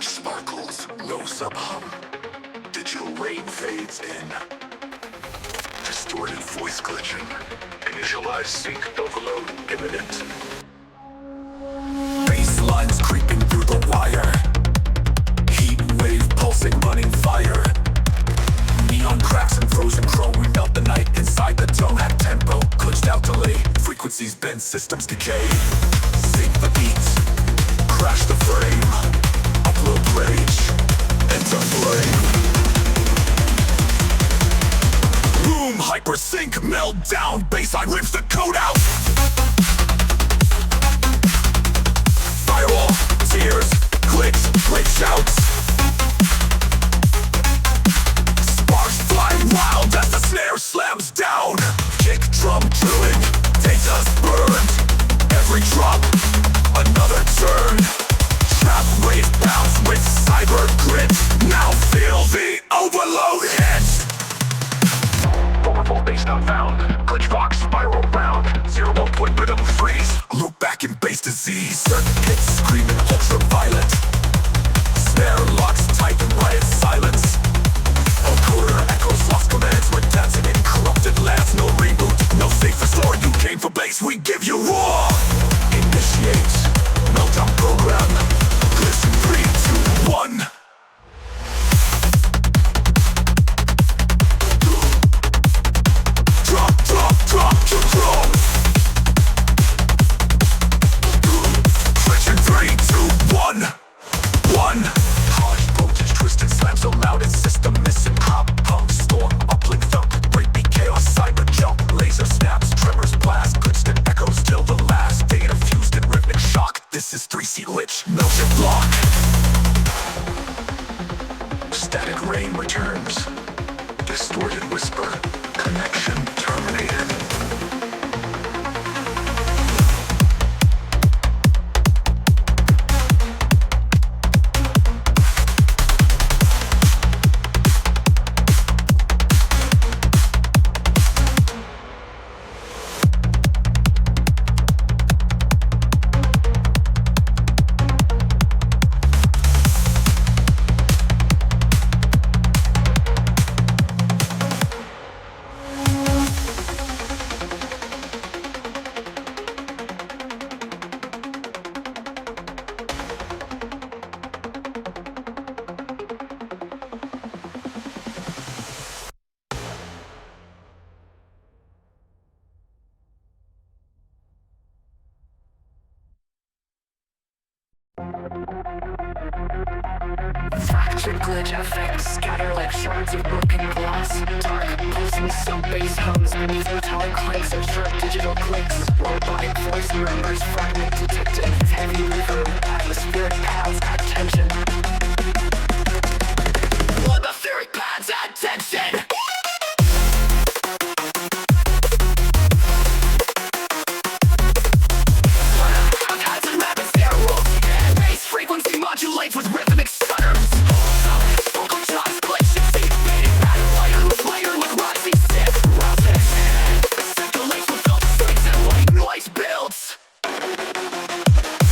glitch sparkles, no sub-hum. Digital rain fades in. Distorted voice glitching. Initialized sync overload imminent. Bass lines creeping through the wire. Heat wave pulsing, running fire. Neon cracks and frozen chrome. We melt the night inside the dome. At tempo, glitched out delay. Frequencies bend, systems decay. Sync the beat, crash the frame. Upload rage, enter flame. Boom, hypersync, meltdown. Bassline rips the code out. Firewall, tears, glitch, glitch shouts. Sparks fly wild as the snare slams down. Kick drum drilling, data's burned. Every drop, another turn. Trap wave bounce with cyber grit. Now feel the overload hit. Powerful bass not found. Glitch box spiral round. Zero output rhythm freeze. Loop back in bass disease. Circuits screaming ultra violent. Snare locks tight and riot silence. Encoder echoes lost commands. We're dancing in corrupted lands. No reboot, no safe restore. You came for bass, we give you raw. Initiate meltdown program. Glitch in 3, 2, 1. Drop to drop. Glitch in 3, 2, 1. Harsh voltage twisted slam so loud its system missing. Pop, pump, storm, uplink thump. Breakbeat chaos, cyber jump. Laser snaps, tremors blast. Glitched and echoes till the last. Data fused in rhythmic shock. This is 3C glitch, melted block. Static rain returns. Distorted whisper. Connection terminated. Fractured glitch effects scatter like shards of broken glass. Dark, pulsing sub-bass hums beneath metallic clanks and sharp digital clicks. Robotic voice murmurs fragment detected. Heavy reverb, atmospheric paths add tension. Atmospheric paths add tension. Modulate with rhythmic stutters. Vocal chops glitch and fade fading pattern layer with rising sick. Circulates with filter strings and white noise builds.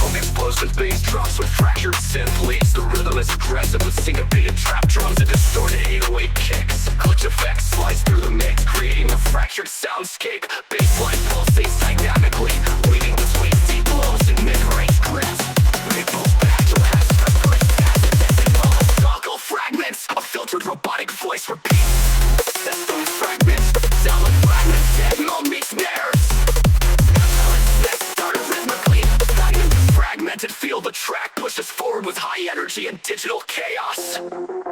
Foam explosive bass drops with fractured synth leads. The rhythm is aggressive with syncopated trap drums and distorted 808 kicks. Glitch effects slice through the mix, creating a fractured soundscape. Bassline pulsates dynamically, weaving between deep lows and mid-range grits. Fragments, a filtered robotic voice repeats. System fragments, sound like fragments, techno meets snares. Let's start rhythmically, fragmented feel the track pushes forward with high energy and digital chaos.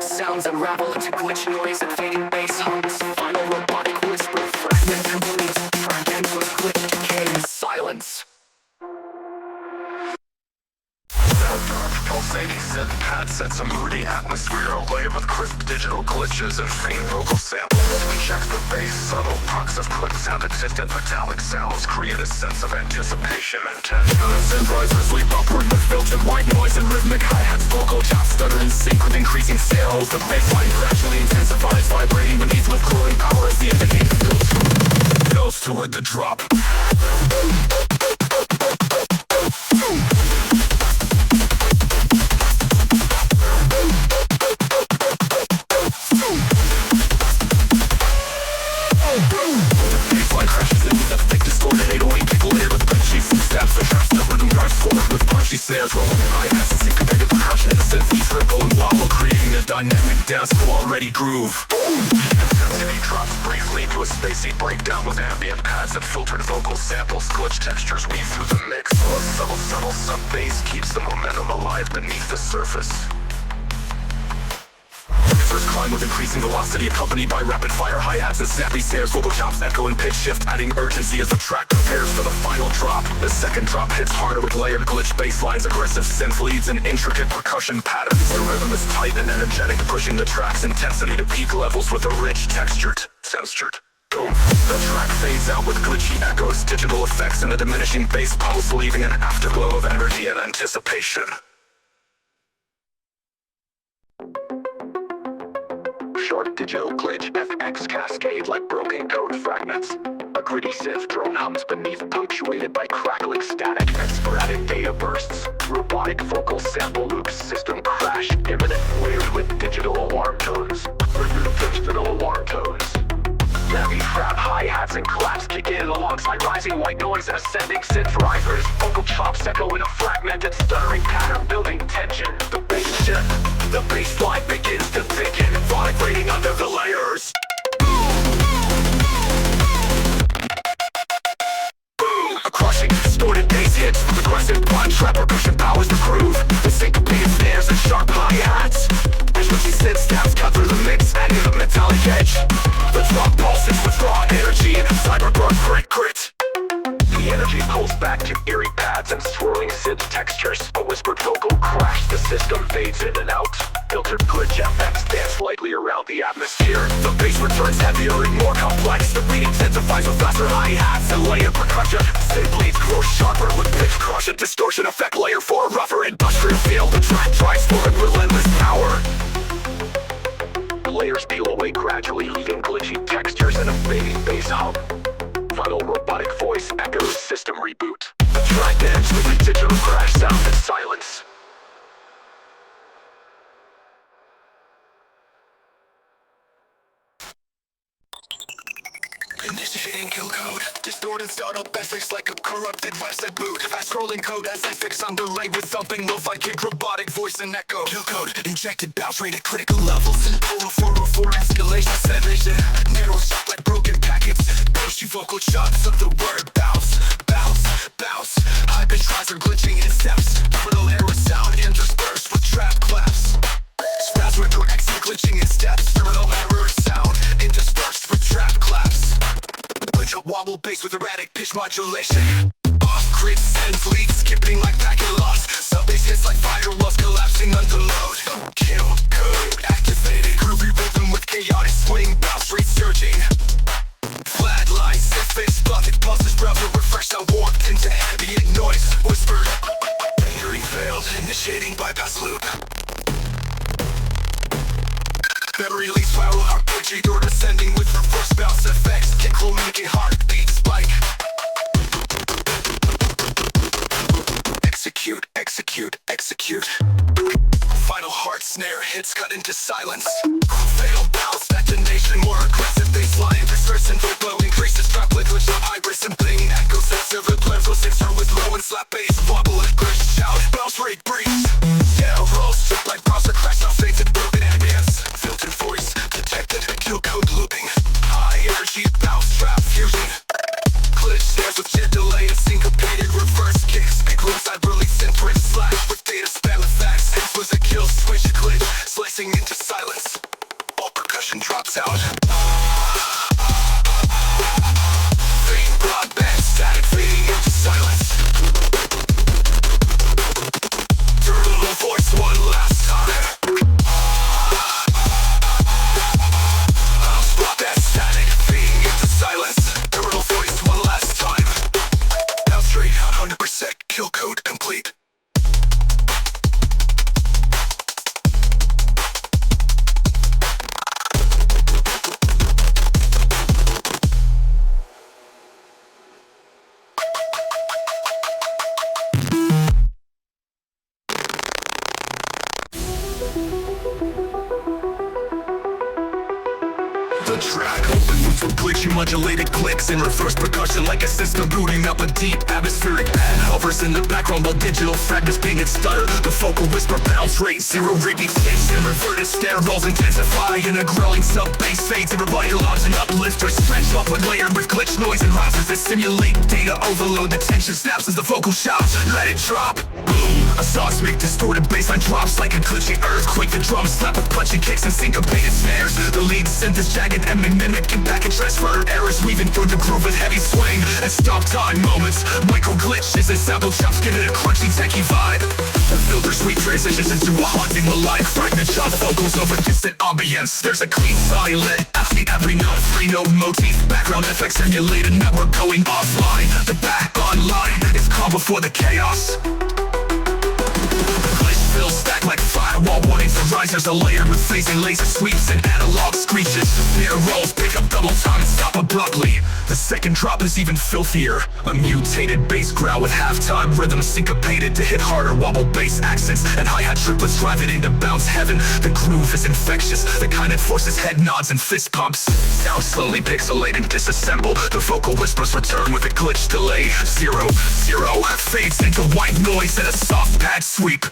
Sounds unravel into glitch noise and fading bass hums. Final robotic whisper, fragment complete. Track ends with glitch, decay, and silence. Pulsating synth pad sets a moody atmosphere away with crisp digital glitches and faint vocal samples. We check the bass, subtle pucks of click sound, existent metallic sounds create a sense of anticipation and tension. Synth risers leap upward with filtered white noise and rhythmic hi-hats. Vocal chops stutter in sync with increasing sales. The bassline gradually intensifies, vibrating beneath with cooling power as the indicator goes toward the drop. dynamic dance floor already groove. Intensity drops briefly to a spacey breakdown with ambient pads and filtered vocal samples. Glitch textures weave through the mix. A subtle sub-bass keeps the momentum alive beneath the surface. First climb with increasing velocity, accompanied by rapid-fire hi-hats and snappy snares. Vocal chops echo and pitch shift, adding urgency as the track prepares for the final drop. The second drop hits harder with layered glitch bass lines, aggressive synth leads, and intricate percussion patterns. The rhythm is tight and energetic, pushing the track's intensity to peak levels with a rich, textured. Boom. The track fades out with glitchy echoes, digital effects, and a diminishing bass pulse, leaving an afterglow of energy and anticipation. Short digital glitch FX cascade like broken code fragments. A gritty synth drone hums beneath, punctuated by crackling static and sporadic data bursts. Robotic vocal sample loops, system crash, imminent, layered with digital alarm tones. Heavy trap hi-hats and claps kick in alongside rising white noise and ascending synth risers. Vocal chops echo in a fragmented, stuttering pattern, building tension. The bass shift, the bass line begins to thicken, vibrating under the layers. Boom! A crushing, distorted bass hits, aggressive one trap percussion powers the groove. The syncopated snares and sharp hi-hats. Switchy synth stabs cut through the mix, adding a metallic edge. The drum pulses with raw energy and cyberpunk grit. The energy pulls back to eerie pads and swirling synth textures. A whispered vocal crash, the system fades in and out. Filtered glitch effects dance lightly around the atmosphere. The bass returns heavier and more complex. The beat intensifies with faster hi-hats and layered percussion. Synth leads grow sharper with pitch crush and distortion effect. Layer 4 rougher industrial feel. The track drives forward relentless power. Layers peel away gradually, leaving glitchy textures and a fading bass hum. Final robotic voice echoes system reboot. The track ends with a digital crash sound and silence. Initiating kill code. Distorted startup ethics like a corrupted website boot. Fast scrolling code as I fix on delay with thumping lo-fi kick, robotic voice and echo. Kill code. Injected bounce rate at critical levels. 404 escalation sedation. Narrow shot like broken packets. Pushy vocal shots of the word bounce. High pitch riser glitching in steps. Little error sound interspersed with trap claps. Spasm to exit glitching in steps. Terminal error sound interspersed with trap claps. Glitch a wobble bass with erratic pitch modulation. Off-grid synth leads skipping like packet loss. Sub-bass hits like firewalls collapsing under load. Kill code activated. Groovy rhythm with chaotic swing. Bounce rate surging. Flat lines, synth bass buffet pulses browser refreshed and warped into ambient noise. Whispered. Entering failed. Initiating bypass loop. Memory leaks spiral RPG door descending with reverse bounce effects. Kick roll making heartbeat spike. Execute. Final heart snare hits cut into silence. Fatal bounce detonation, more aggressive baseline. Disperse and flow increases drop liquid shot hybrid sampling. Echoes and silver plans will censor with low and slap bass. Wobble and glitch shout. Bounce rate breeze. Down rolls just like browser crash. Now fades and broken ambience. Filtered voice detected. Kill code looping. High energy bounce trap fusion. Glitch snares with jet delay and syncopated reverse kicks. Big alongside release and twin slash with data spam effects. Hits with a kill switch glitch, slicing into silence. All percussion drops out. Fading broadband static fading into silence. Turtle the track. Open loops with glitchy modulated clicks and reverse percussion like a system booting up a deep atmospheric pad. Hovers in the background while digital fragments ping and stutter. The vocal whisper bounce rate, zero repeat pitch, and reverted snare rolls intensify in a growling sub-bass fades and revitalize and uplifters stretch up with layered with glitch noise and rises that simulate data overload. The tension snaps as the vocal shouts, let it drop. Boom, a seismic distorted bassline drops like a glitchy earthquake. The drums slap with punchy kicks and syncopated snares. The lead synth is jagged and mimicking back and transfer errors, weaving through the groove with heavy swing and stop time moments. Micro glitches and sample chops give it a crunchy techie vibe. The filter sweet transitions into a haunting melodic fragment shot vocals over distant ambience. There's a clean silent after every note, three note motif, background effects emulated network going offline. The back online is calm before the chaos. Still stacked like firewall warnings. The risers are layered with phasing laser sweeps and analog screeches. Snare rolls pick up double time and stop abruptly. The second drop is even filthier. A mutated bass growl with halftime rhythm syncopated to hit harder. Wobble bass accents and hi-hat triplets drive it into bounce heaven. The groove is infectious, the kind that forces head nods and fist pumps. Sound slowly pixelated, disassembled. The vocal whispers return with a glitch delay. 0, 0 fades into white noise and a soft pad sweep.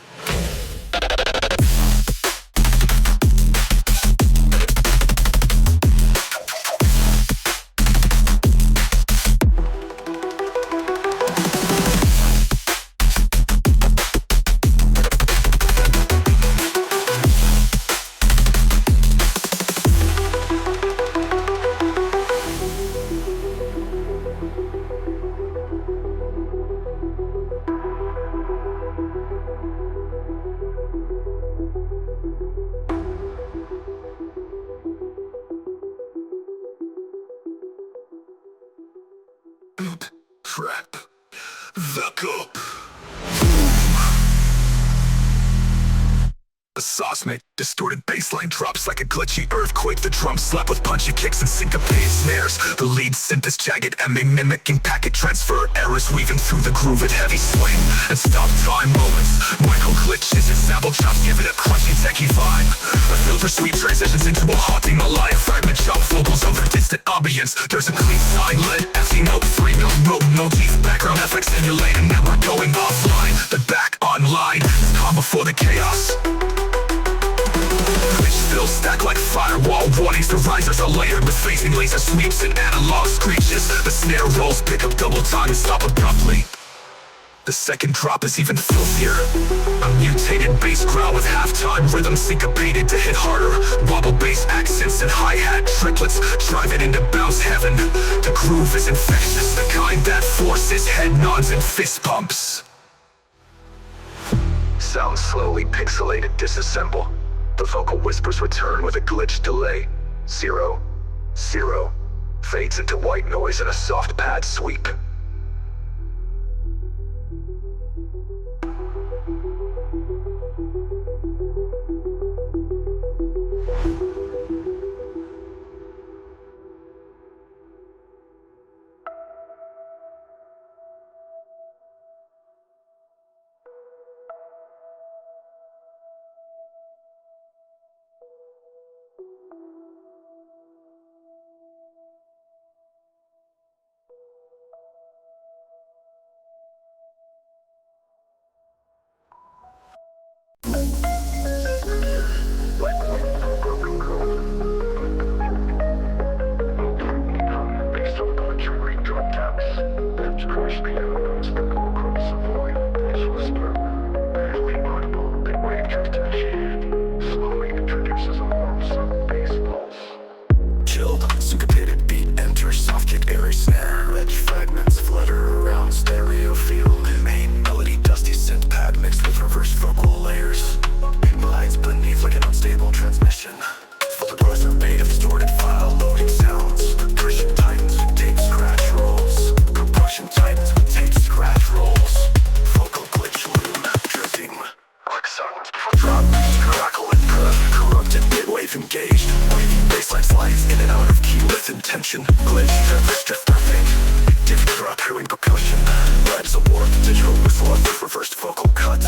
Trap the cup. The seismic, distorted bassline drops like a glitchy earthquake. The drums slap with punchy kicks and syncopated snares. The lead synth is jagged and mimicking packet transfer errors, weaving through the groove at heavy swing and stop time moments. Micro glitches and sample chops give it a crunchy techie vibe. A filter sweep transitions into a haunting melodic fragment chop vocals over distant ambience. There's a clean silent FZ note, 3 note motif, background effects emulated network going offline. The back online is calm before the chaos. Still stacked like firewall warnings. The risers are layered with phasing laser sweeps and analog screeches. The snare rolls pick up double time and stop abruptly. The second drop is even filthier. A mutated bass growl with halftime rhythm syncopated to hit harder. Wobble bass accents and hi-hat triplets drive it into bounce heaven. The groove is infectious, the kind that forces head nods and fist pumps. Sound slowly pixelated, disassemble. The vocal whispers return with a glitch delay. 0, 0 fades into white noise and a soft pad sweep. Intention, glitch, drift, fake, div drop, hearing percussion, rhymes a warp, digital whistle, reversed vocal cut,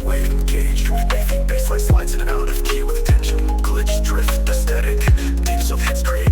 wave engaged with bassline slides in and out of key with attention, glitch, drift, aesthetic, deep sub hits create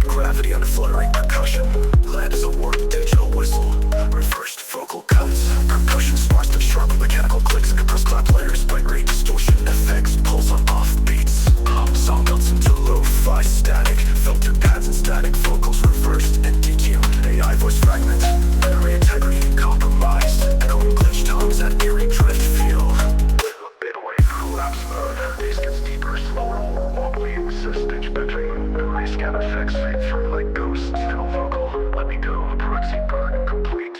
collapse mode. Bass gets deeper, slower, more wobbly, insist pitch bending. Memory scan effects fade through like ghosts. Fiddle vocal, let me go, proxy burn complete.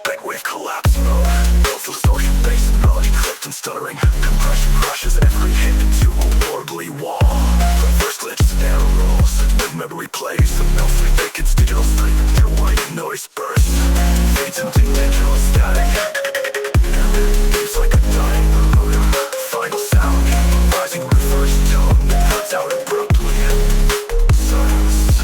Big wave collapse mode. Built distortion, bass and melody clipped and stuttering. Compression crushes every hit into a warbly wall. Reverse glitch, snare rolls, mid-memory plays. The melting vacants, digital sleep until white noise bursts. Fades into digital static. It's like a dying mood. Final sound, rising reverse tone that cuts out abruptly. Silence.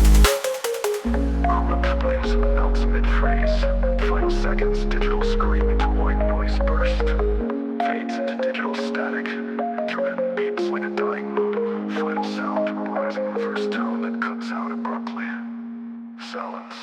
Flames melts mid-phrase. Final seconds, digital scream into white noise burst. Fades into digital static. Driven beats like a dying mood. Final sound, rising reverse tone that cuts out abruptly. Silence.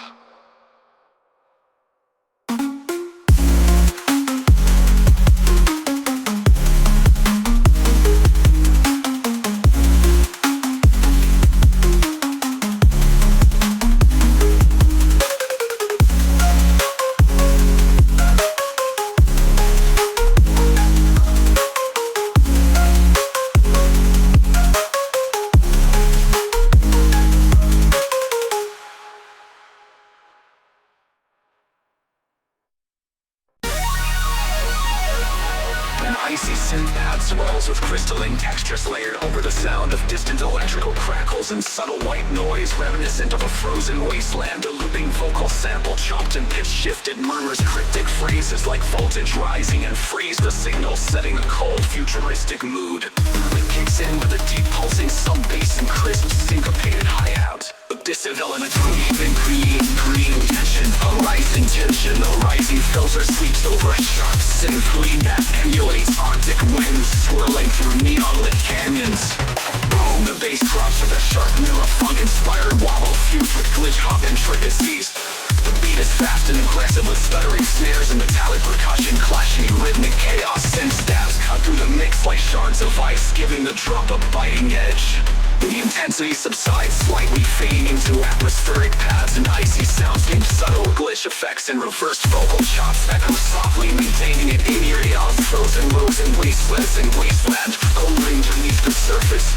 Icy synth pad swells with crystalline textures layered over the sound of distant electrical crackles and subtle white noise reminiscent of a frozen wasteland. A looping vocal sample chopped and pitch shifted murmurs cryptic phrases like voltage rising and freeze the signal, setting a cold futuristic mood. It kicks in with a deep pulsing sub bass and crisp syncopated hi-hat. Abyssive element weaving green tension, a rising tension, a rising filter sweeps over a sharp symphony that emulates Arctic winds swirling through neon-lit canyons. Boom, the bass drops with a sharp mirror funk-inspired wobble fused with glitch hop intricacies. The beat is fast and aggressive with stuttering snares and metallic percussion clashing in rhythmic chaos. Synth stabs cut through the mix like shards of ice, giving the drop a biting edge. The intensity subsides, slightly fading into atmospheric pads and icy soundscapes, subtle glitch effects and reversed vocal chops echo softly, maintaining an eerie of frozen roads and wasteland, hovering beneath the surface.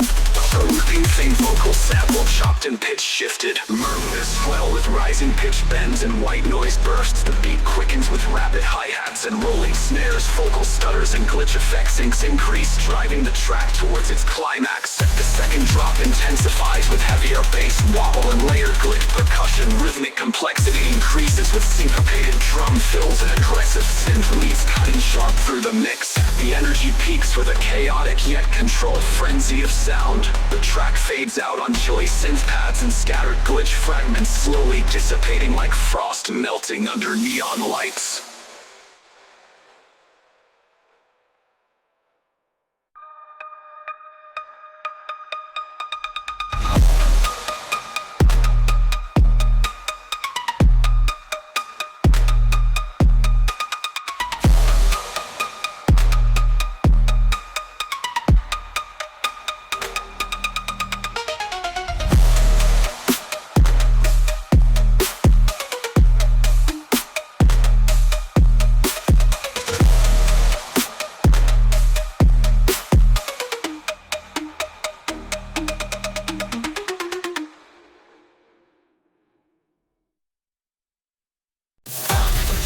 A looping faint vocal sample chopped and pitch shifted. Murmurs swell with rising pitch bends and white noise bursts. The beat quickens with rapid hi-hats and rolling snares. Vocal stutters and glitch effects increase, driving the track towards its climax. The second drop intensifies with heavier bass wobble and layered glitch percussion. Rhythmic complexity increases with syncopated drum fills and aggressive synth leads cutting sharp through the mix. The energy peaks with a chaotic yet controlled frenzy of sound. The track fades out on chilly synth pads and scattered glitch fragments, slowly dissipating like frost melting under neon lights.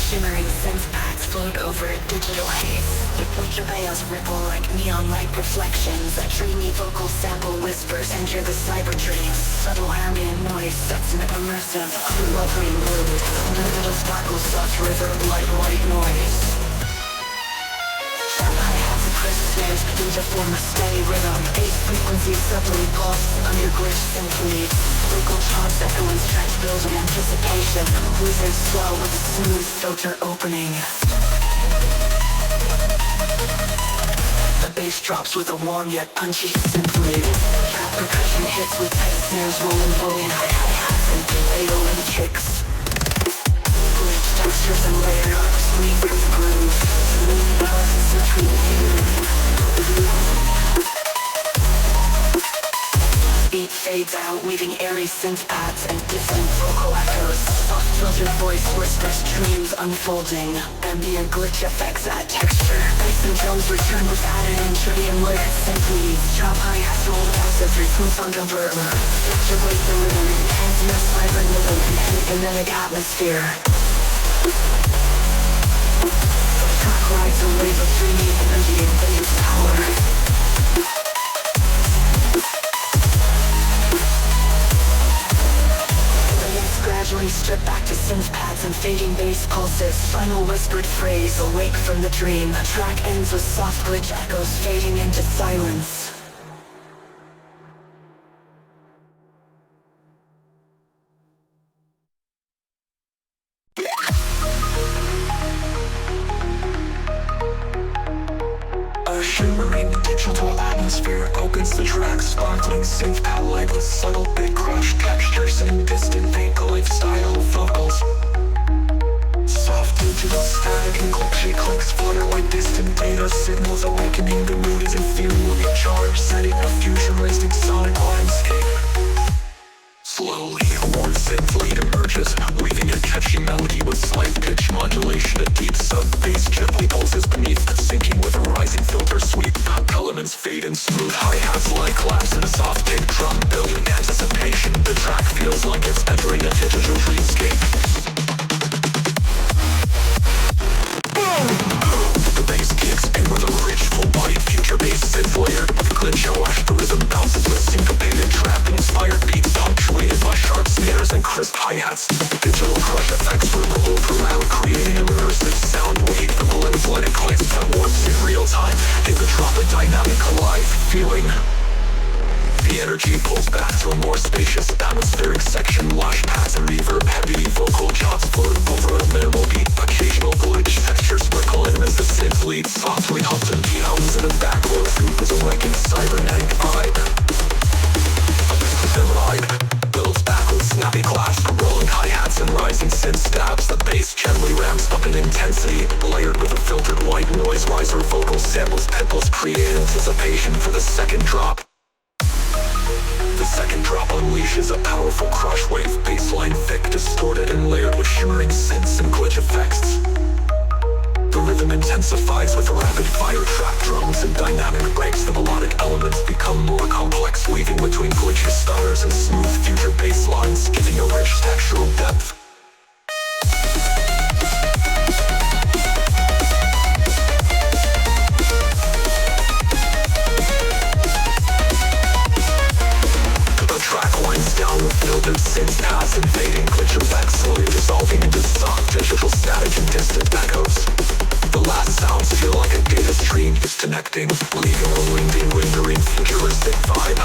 Shimmering synth pads float over a digital haze. Ultra bass ripple like neon light reflections. A dreamy vocal sample whispers enter the cyber dreams. Subtle ambient noise sets an immersive, lovely mood. Digital sparkles soft reverb like white noise. Hi-hats and crisp snares begin to form a steady rhythm. Bass frequencies subtly pulse under glitch symphony. Vocal chops echo and stretch builds in anticipation. Wizards swell with a smooth filter opening. The bass drops with a warm yet punchy synth lead. Trap percussion hits with tight snares rolling bowing hi-hats and delay-o-ing kicks. Glitch textures and layers weave with groove. Smooth balance between you. Beat fades fades out, weaving airy synth pads and distant vocal echoes. Soft filtered voice whispers dreams unfolding. Ambient glitch effects add texture. Bass and drums return with added entry and layered synth leads. Chop hi-hats roll passive rhythms on converter. Fluctuate the rhythm, enhance mass vibrant rhythm and kinetic atmosphere. Track rides a wave of dreamy energy and bass power. Gradually strip back to synth pads and fading bass pulses. Final whispered phrase, awake from the dream. Track ends with soft glitch echoes fading into silence. A shimmering digital atmosphere opens the track, sparkling synth pad light with subtle big crush textures and distant vague style vocals. Soft digital static and glitchy clicks flutter like distant data signals, awakening the mood as ethereally charged, setting a futuristic sonic landscape. Slowly, a warm synth lead emerges, weaving a catchy melody with slight pitch modulation. A deep sub-bass gently pulses beneath, syncing with a rising filter sweep. Elements fade in smooth hi-hats like laughs and a soft kick drum, building anticipation. The track feels like it's entering a digital dreamscape. The bass kicks in with a rich, full-bodied future bass synth layered with glitch wash. The rhythm bounces with syncopated trap, inspired beats punctuated by sharp snares and crisp hi-hats. Digital crush effects revolve around, creating a immersive sound wave. The melodic clicks that warps in real time. They could drop a dynamic alive feeling. The energy pulls back to a more spacious atmospheric section. Lash pads and reverb, heavy vocal chops float over a minimal beat. Occasional glitch textures sprinkle in as the synth lead softly hums and hums in a background loop as a waking cybernetic vibe. The ride builds back with snappy clash, rolling hi-hats and rising synth stabs. The bass gently ramps up in intensity, layered with a filtered white noise riser. Vocal samples, pedals create anticipation for the second drop. The second drop unleashes a powerful crush wave, bassline thick, distorted and layered with shimmering synths and glitch effects. The rhythm intensifies with rapid-fire trap drums and dynamic breaks. The melodic elements become more complex, weaving between glitchy stutters and smooth future bass lines, giving a rich textural depth. Down with filtered synth pads and fading glitch effects, slowly dissolving into soft digital static and distant echoes. The last sounds feel like a data stream disconnecting, leaving a lingering futuristic vibe.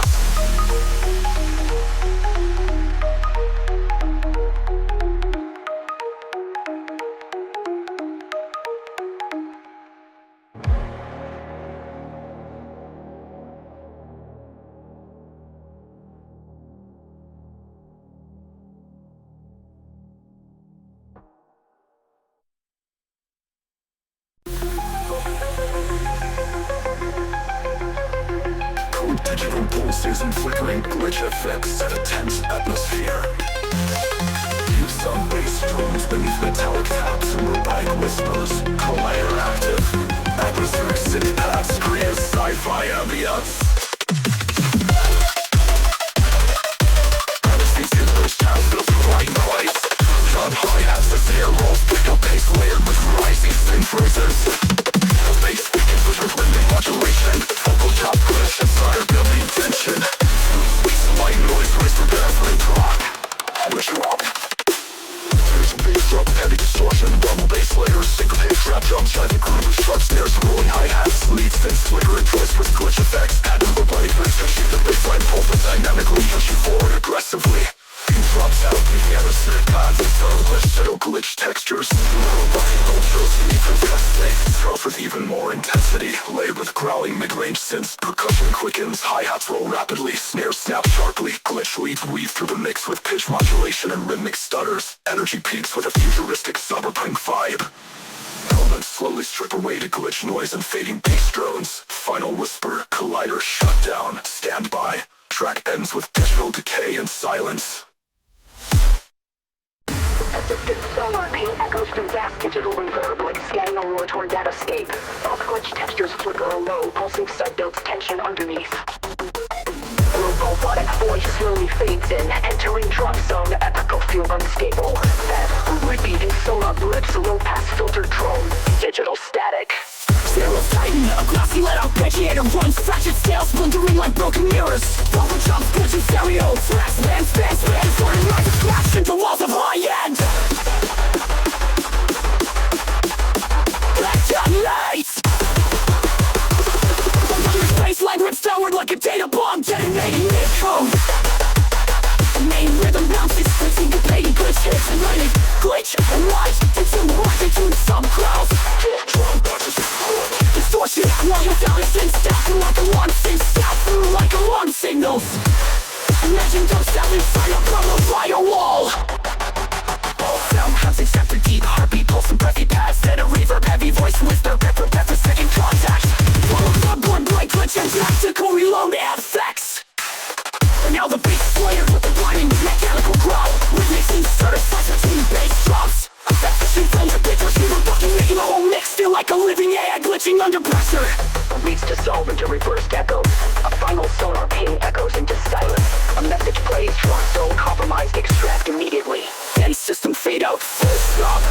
Digital pulses and flickering glitch effects set a tense atmosphere. Deep some bass drums beneath metallic taps and robotic whispers. Collider active. Atmospheric synth pads create a sci-fi ambience. Privacy synthers sound built with white noise. Drum hi-hats as air rolls pick up bass layered with rising synth phrases. The bass begins with rhythmic modulation. Vocal chop push and starter building tension. White noise whisper barefoot rock. Wish rock. There's a bass drop, heavy distortion, rumble bass layers, syncopated trap drums, driving groove with sharp snares, rolling hi-hats, leads, synths, flicker and twist with glitch effects. Add number body bass to shoot the bassline pulp and dynamically push you forward aggressively. Beat drops out, leaving atmospheric pads and subtle glitch textures. Robotic ultras, even fast with even more intensity, layered with growling mid-range synths. Percussion quickens, hi-hats roll rapidly, snares snap sharply, glitch leads weave through the mix with pitch modulation and rhythmic stutters. Energy peaks with a futuristic cyberpunk vibe. Elements slowly strip away to glitch noise and fading bass drones. Final whisper, collider shut down, stand by. Track ends with digital decay. or data escape. Off glitch textures flicker low, pulsing side builds tension underneath. Robotic voice slowly fades in, entering drop zone, echo feel unstable. Then, repeating sonar blips, low pass filter drone, digital static. Zero titan, a glossy let-out arpeggiator runs, fractured scales splintering like broken mirrors. Bumper jumps, glitching stereo, fast land spans, running lines of crash into walls of high-end. Lights! Baseline rips downward like a data bomb, detonating mid-code. Main rhythm bounces, syncopating glitch hits and running. Glitch and light, consume the rock into some crowds. Drum punches, distortion, long without a sin, step through like alarm signals, step through like alarm signals. Imagine dubstep inside a promo firewall. All sound has except for deep heartbeat, pulse and breathy pads, then a reverb, heavy voice whisper, pepper, second contact. Follow bloodborne, bright glitch and tactical reload effects. And now the beat's layered with the blinding mechanical growl. Remixes certified between bass drops. Affection from the pictures we were fucking making the whole mix feel like a living AI glitching under pressure. Beats dissolve into reversed echoes. A final sonar ping echoes into silence. A message plays, drop zone compromised, extract immediately. Then system fade out, full stop.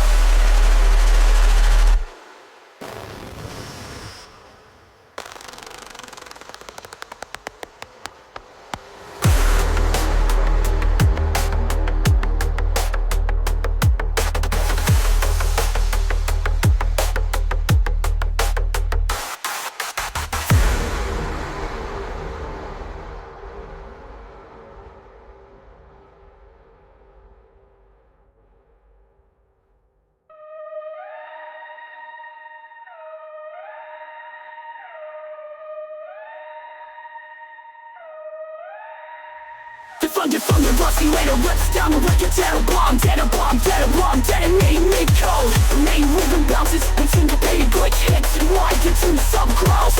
Defund the rusty later rips down the record. Detonating mid-code. Main rhythm bounces and syncopated glitch hits and wide into sub-growls.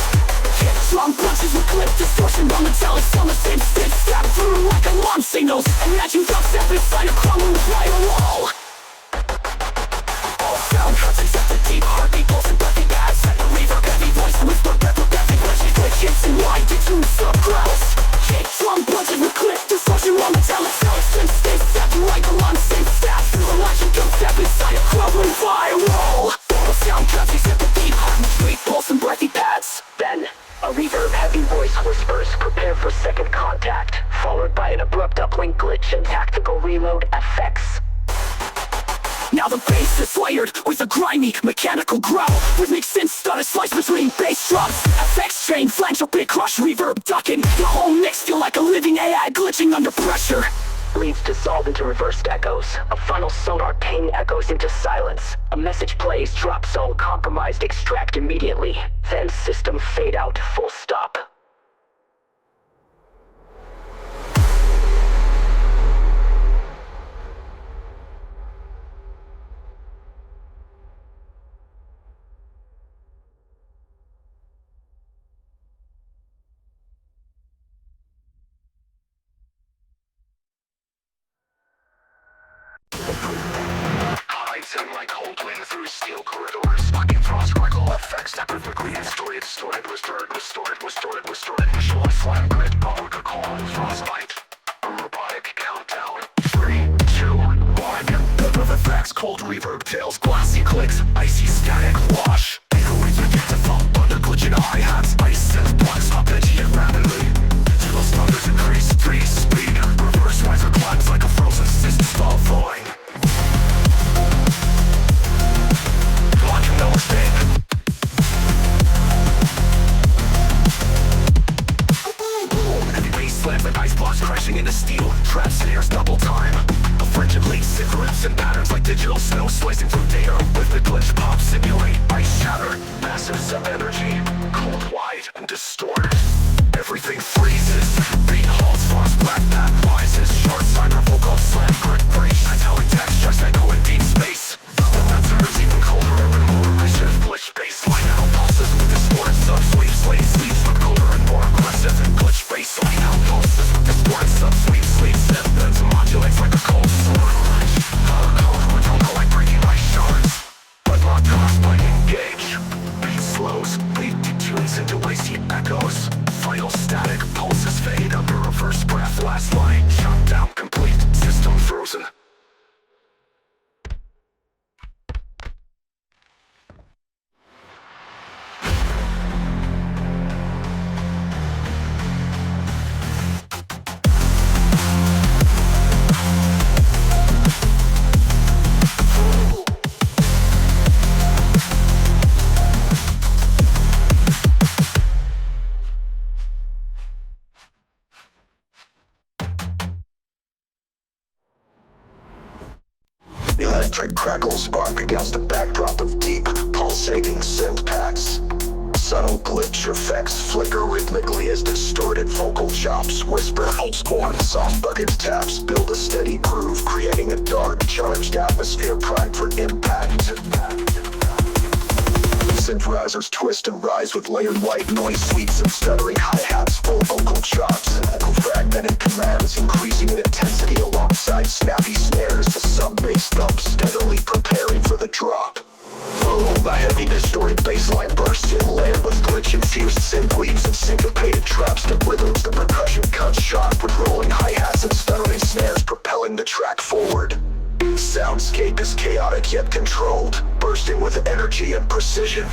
Hit drum punches with clip distortion on the metallics on the same stitch, step through like alarm signals. Imagine dubstep inside a crumbling firewall. All sound cuts except the deep heartbeat, pulse and breathy pads, and the reverb, heavy voice whisper, pepper, glitch hits and wide into sub-growls. Hit drum punches with clip distortion on metallics and stay step like alarm sync, step through a legend, dubstep inside a crumbling firewall. All sound cuts except the deep heartbeat, pulse and breathy pads. Then a reverb, heavy voice whispers, prepare for second contact, followed by an abrupt uplink glitch and tactical reload effects. Now the bass is layered with a grimy mechanical growl. Rhythmic synth stutter slice between bass drums. FX chain flange up big crush reverb ducking. The whole mix feel like a living AI glitching under pressure. Leads dissolve into reversed echoes. A final sonar ping echoes into silence. A message plays, drop zone compromised, extract immediately. Then system fade out, full stop. Hides him like cold wind through steel corridors. Fucking frost crackle effects that perfectly distorted, visualize slam grid, power to call, frostbite. A robotic countdown. 3, 2, 1. The effects, cold reverb tails, glassy clicks, icy static wash. Echoing begin to thump under glitching hi-hats. Ice synth blocks arpeggiate rapidly. Digital stutters increase 3 speed. Reverse riser climbs like a frozen cyst stall falling. Launching no escape. Heavy bass slams like ice blocks crashing into steel. Trap snares double time. A frigid lead synth rips and patterns like digital snow slicing through data. With the glitch pop simulate ice shatter. Massive sub-energy. Cold wide and distort. Everything freezes. Beat halts, frost black path rises. Short signer vocal slam grid breach. Metallic text just echo in deep space. The answer is even colder and more aggressive. Glitch baseline out pulses with distorted sub-sweep. Slate sleeps look colder and more aggressive. Glitch baseline out pulses with distorted sub-sweep. Sleep synth then modulates like a cold sword. Cold like breaking ice shards. But not cost like engage. echoes. Final static pulses fade under reverse breath. Last line shut down complete. System frozen. Electric crackles spark against a backdrop of deep, pulsating synth packs. Subtle glitch effects flicker rhythmically as distorted vocal chops whisper on soft bucket taps build a steady groove, creating a dark, charged atmosphere primed for impact. Synthesizers twist and rise with layered white noise sweeps and stuttering hi-hats, full vocal chops and echo fragmented commands, increasing in intensity alongside snappy snares. The sub-bass thumps steadily preparing for the drop. The heavy distorted bassline bursts in, layered with glitch-infused synth weaves and syncopated traps to rhythms. The percussion cuts sharp with rolling hi-hats and stuttering snares, propelling the track forward. Soundscape is chaotic yet controlled, bursting with energy and precision.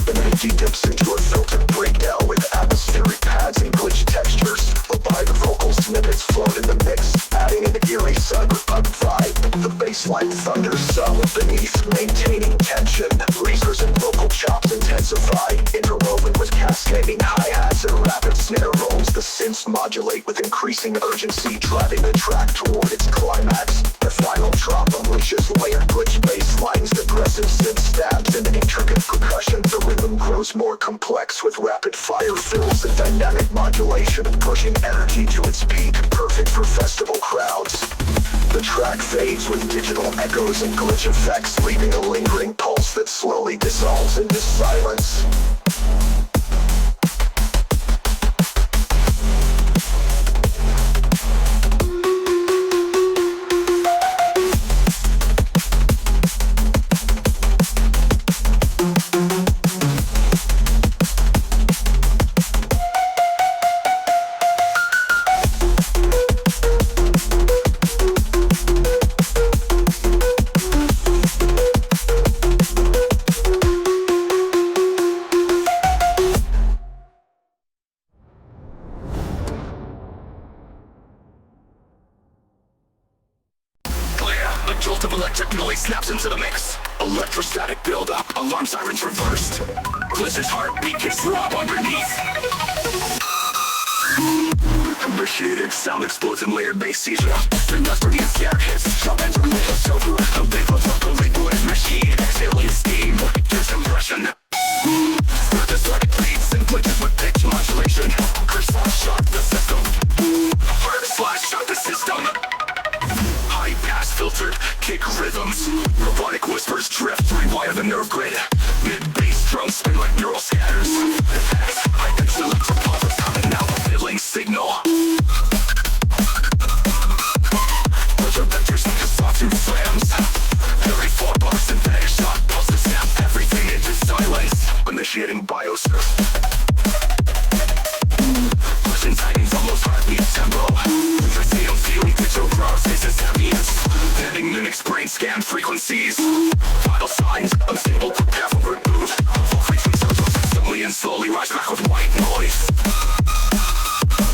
Energy dips into a filtered breakdown with atmospheric pads and glitch textures. The vocal snippets float in the mix, adding an eerie cyberpunk vibe. The bassline thunders solid beneath, maintaining tension. Lasers and vocal chops intensify, interwoven with cascading hi-hats and rapid snare rolls. The synths modulate with increasing urgency, driving the track toward its climax. The final drop unleashes layered glitch bass lines, aggressive synth stabs, and intricate percussion. The rhythm grows more complex with rapid fire fills and dynamic modulation, pushing energy to its peak, perfect for festival crowds. The track fades with digital echoes and glitch effects, leaving a lingering pulse that slowly dissolves into silence. Jolt of electric noise snaps into the mix. Electrostatic buildup, alarm sirens reversed. Blizzard's heartbeat gets throb underneath. Initiated sound explodes in layered bass seizure. Industrial scare hits, sharp ends are lit silver. A big of a liquid machine, exhaling steam. There's compression. The circuit beats and glitches with pitch modulation. Curse slash shock the system. Slash shock the system. High pass filtered, kick rhythms. Robotic whispers drift, rewire the nerve grid. Mid-bass drums spin like neural scatters. High pitch electropulse coming out, filling signal. Pleasure vectors like a sawtooth slams. Every 4 bars synthetic shock pulses snap everything into silence. Initiating biosphere. Pushing tidings almost heartbeat tempo. Tritium feeling digital processes ambience. Heading mimics brain scan frequencies. Vital signs, unstable, prepare for reboot. Full frequency circles instantly and slowly rise back with white noise.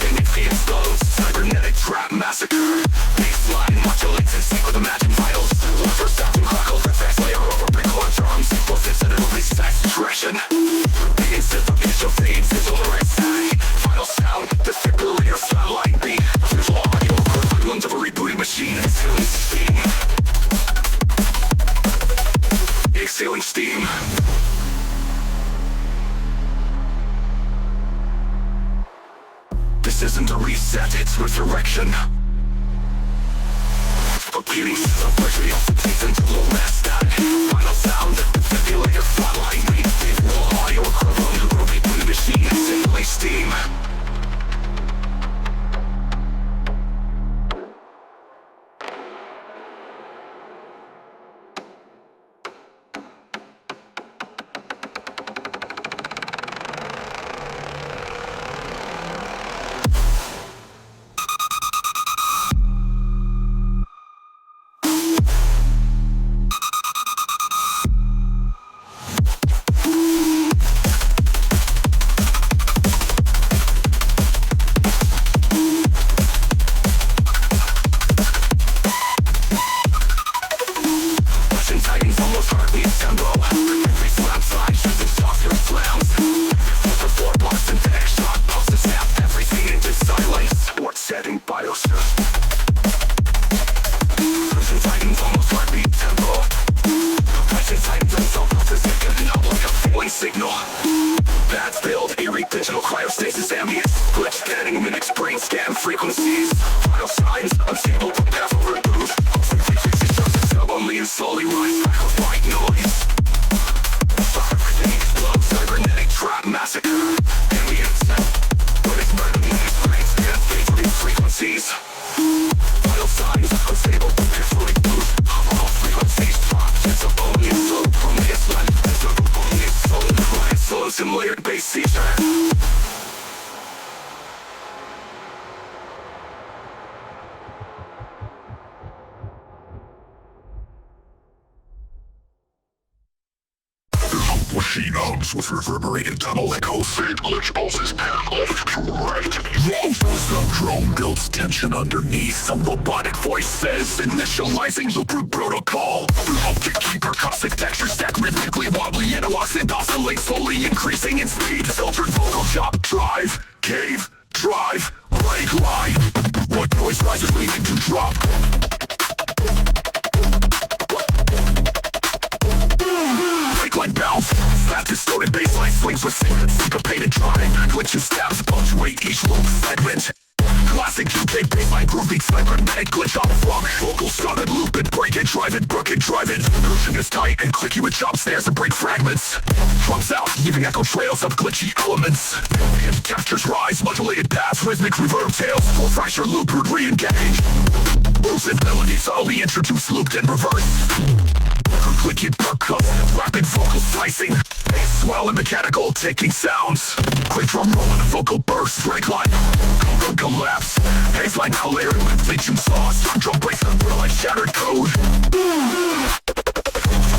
Energy explodes, cybernetic trap massacre. Baseline modulates in sync with imagined vitals. First sound and crackles, reflex layer over big large arms. Both instead of release expression. The instant of visual fades, digital right side. Final sound, the defibrillator flatline beat. Visual audio equivalent of a rebooted machine. Exhaling steam. Exhaling steam. This isn't a reset, it's resurrection. Repeating celebration of the teeth into low mass static. Final sound, defibrillator flatline beat. Visual audio equivalent of a rebooted machine. Exhaling steam. stasis ambience, glitch scanning, mimics brain scan frequencies. Vital signs, unstable to path over boot. Only and slowly rise back with white noise. Everything explodes, cybernetic trap massacre. Aliens, but it's burning these brain scan frequencies. Vital signs, unstable to path over boot. All frequencies drop, it's a only and slow from this land. It's a only and slow in the quiet solos and layered bass seizure. Machine hums with reverberated tunnel echoes. Faint glitch pulses pan left to right. Some drone builds tension underneath. Some robotic voice says, initializing the brute protocol. Object keeper cosmic texture stack rhythmically wobbly analogs and oscillate, slowly increasing in speed. Filtered vocal chop, drive, cave, drive, break line. What noise rises leading to drop? Like bounce, flat distorted bassline swings with syncopated drumming. Glitches, stabs, punctuate each loop segment. Classic UK bassline groove beats cybernetic glitch on funk. Vocal started loop and break it, drive it, brook it, drive it. Version is tight and clicky with chop snares and break fragments. Drums out, leaving echo trails of glitchy elements. Ambient textures rise, modulated paths, rhythmic reverb tails. Full fracture loop would re-engage. Moves and melodies only introduce looped and reverse. Clicky percussive, rapid vocal slicing. Bass swell and mechanical taking sounds. Quick drum roll and a vocal burst. Break line, collapse. Bass line now layered with bleaching sauce. Drum breaks umbrella shattered code.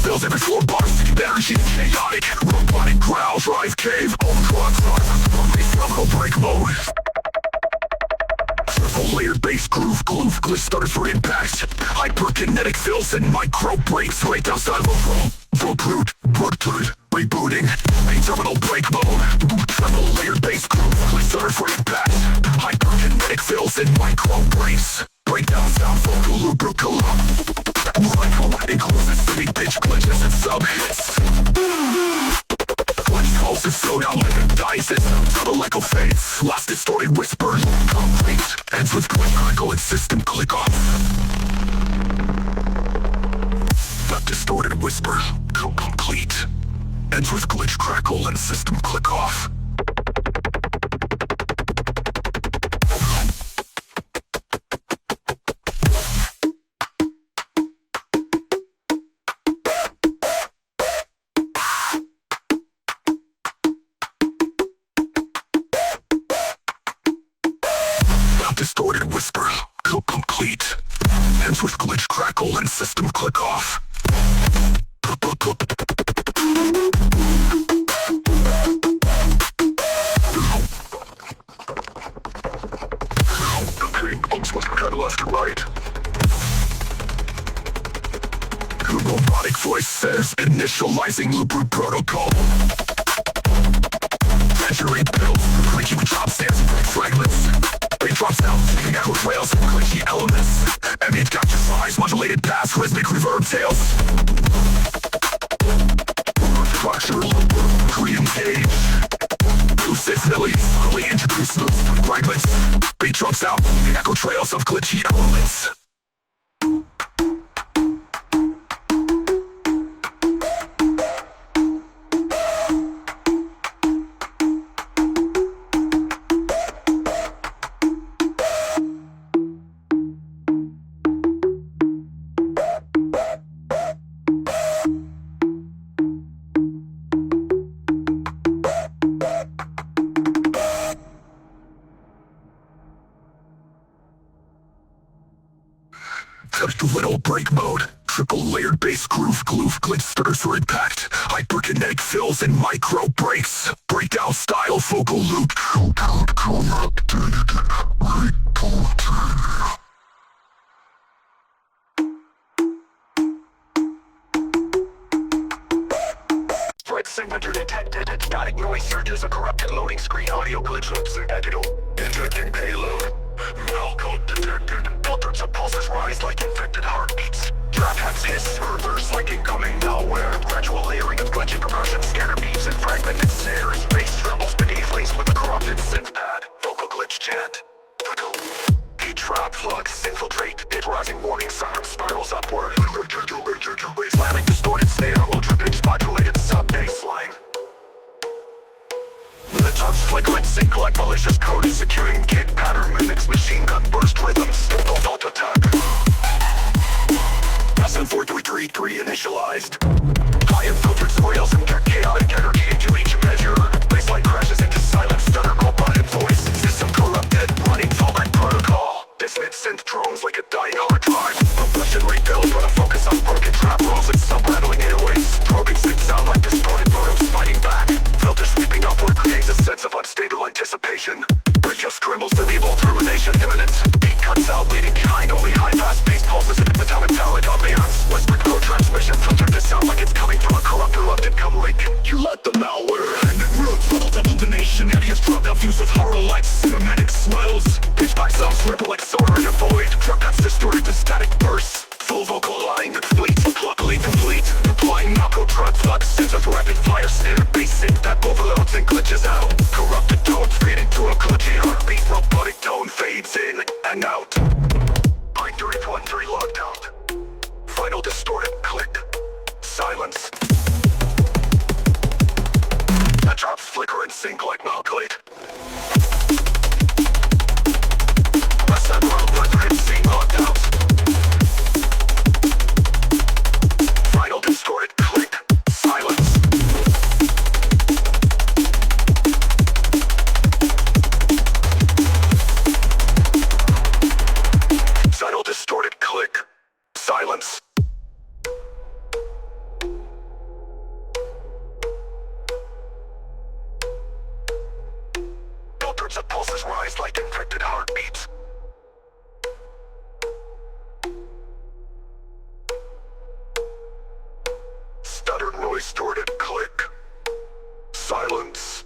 Fills every floor bar. Better she's chaotic. Robotic growl, drive cave. All the clocks are bass level break mode. Triple layered bass groove, glitch starters for impact. Hyperkinetic fills and micro breaks. Right outside of brute, rebooting. A terminal break mode. Triple layered bass groove, glitch starters for impact. Hyperkinetic fills and micro breaks. Breakdown sound, vocal loop, brutal. Right, inclusive city pitch glitches and sub hits. Glitch pulses slow down like a dice. Double echo fades. Last distorted whisper. Complete. Ends with glitch crackle and system click off. That distorted whisper. Complete. Ends with glitch crackle and system click off. Distorted whisper, complete. Ends with glitch crackle and system click off. The pain pumps with cut left to right. The robotic voice says, initializing the brute protocol. Treasury bills, clicky with chop stands and break fragments. It drops down, leaving echo trails and glitchy elements. Ambient capture flies, modulated paths, rhythmic reverb tails. Fracture, re-engage. Lucid melodies, only introduce loose fragments. Beat drops out, leaving echo trails of glitchy elements. Little break mode. Triple layered bass groove, glitch starters for impact. Hyperkinetic fills and micro breaks. Breakdown style vocal loop. Strike signature detected. Static noise surges, a corrupted loading screen. Audio glitch loops are digital. Injecting payload. Malcode detected. Filters of pulses rise like infected heartbeats. Trap heads hiss, servers like incoming malware. Gradual layering of glitching compression, scanner beeps and fragmented snares. Bass trembles beneath, laced with a corrupted synth. warning siren spirals upward. Slamming distorted snare, ultra pitch modulated sub-bass line. The tops flickering sync like malicious code is securing kick pattern mimics machine gun burst rhythms. Alt attack. SM4333 initialized. High infiltrated soils and chaotic energy into each measure. Baseline crashes into silent stutter called button voice. System corrupted, running fallback protocol. Dismid synth drones like a dying hard drive. Compression rebuild, but a focus on broken trap rolls and sub-rattling airways. Probing synth sound like distorted motives fighting back. Filter sweeping upward creates a sense of unstable anticipation. Bridge just scribbles the evil termination imminent. Beat cuts out, leaving behind only high-fast bass pulses and metallic ambiance. Whispered code transmission filtered to sound like it's coming from a corrupt erupted cum lake. You let the malware in. Roots level double the nation. Hideous drop out fused with horror lights. Cinematic swells. Pitch by sounds ripple like soda in a void. Truck cuts distorted to static bursts. Full vocal line, bleeds luckily complete. Applying narco trap flux, sense of rapid fire snare. Bass synth that overloads and glitches out. Corrupted tones feed into a glitchy heartbeat. Robotic tone fades in and out. Binary 1-3 locked out. Final distorted click. Silence. The drops flicker and sync like malclate. Less than world record scene locked out. Final distorted click. Silence. Final distorted click. Silence. Filters of pulses rise like infected heartbeats. Stuttered noise distorted click. Silence.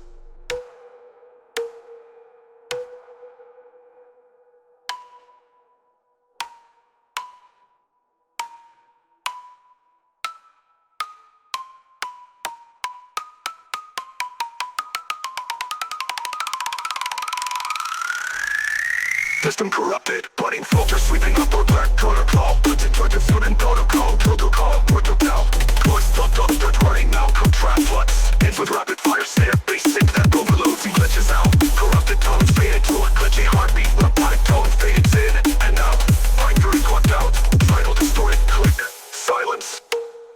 System corrupted, budding filter sweeping upward black protocol. Puts it toward the student protocol. Protocol. Voice thumped up, start running now. Contract flux. Ends with rapid fire snare. Bass sync that overloads and glitches out. Corrupted tones faded to a glitchy heartbeat. Robotic tone fades in and out. Binary clocked out. Final distorted click. Silence.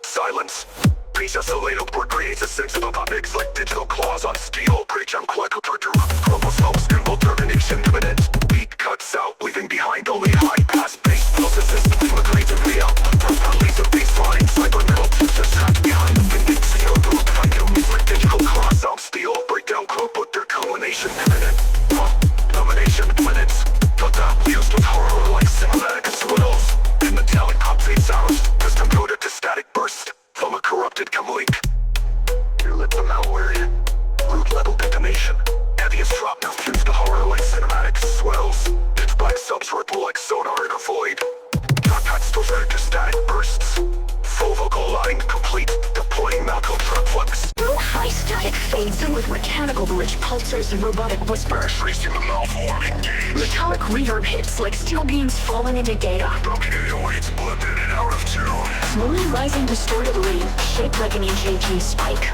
Silence. Piece oscillator board creates a sense of mix like digital claws on steel. Breach on click torture. Chromosomes symbol termination imminent. Beat cuts out, leaving behind only high pass bass pulses. System immigrates and real. Release of baseline cybermetal. Just trapped behind the vintage seal loop. Find your music digital claws out steel. Breakdown code but their culmination imminent. Domination minutes. Cut out used with horror like cinematic swirls. And metallic concrete sounds. Custom coded to static burst. From a corrupted leak. You lit the malware. Root level detonation. Heaviest drop now fused to horror like cinematic swells. Pitch black subs ripple like sonar in a void. Contacts filtered to static bursts. Full vocal line complete. Deploying Malcolm truck flux. High static fades in with mechanical rich pulsars and robotic whispers. Tracing the malforming gaze. Metallic reverb hits like steel beams falling into data. Broken airways blipped in and out of tune. Slowly rising distortedly, shaped like an EJG spike.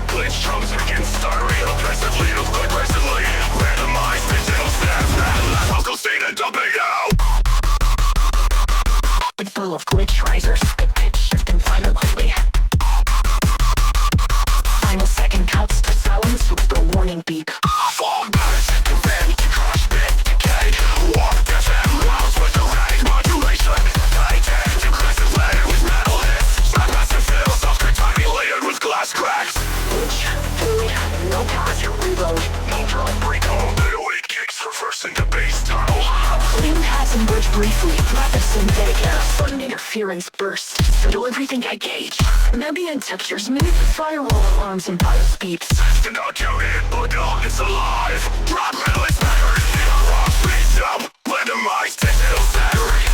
Blitz drums against stereo. Aggressively, aggressively. Randomized digital snaps. Local state and dumping out. But full of glitch risers, pitch shifting violently. Final second cuts to silence with the warning beep. Fall back, defend, crush, bit, decay. Warp, FM, rouse with the right modulation. Titan, aggressive layer with metal hits. Slap massive fills, soft-cracked timing layered with glass cracks. Glitch, food, no pause, reload. No drop, break home. The weight kicks, reversing the bass tunnel. Clean pass and bridge briefly. Rapid synthetic air, sudden interference burst. Settle everything I gauge. Ambient textures, move firewall alarms and BIOS beeps. Do not kill it, but no, it's alive. Drop metal is better. Rock beats up. Randomized digital battery.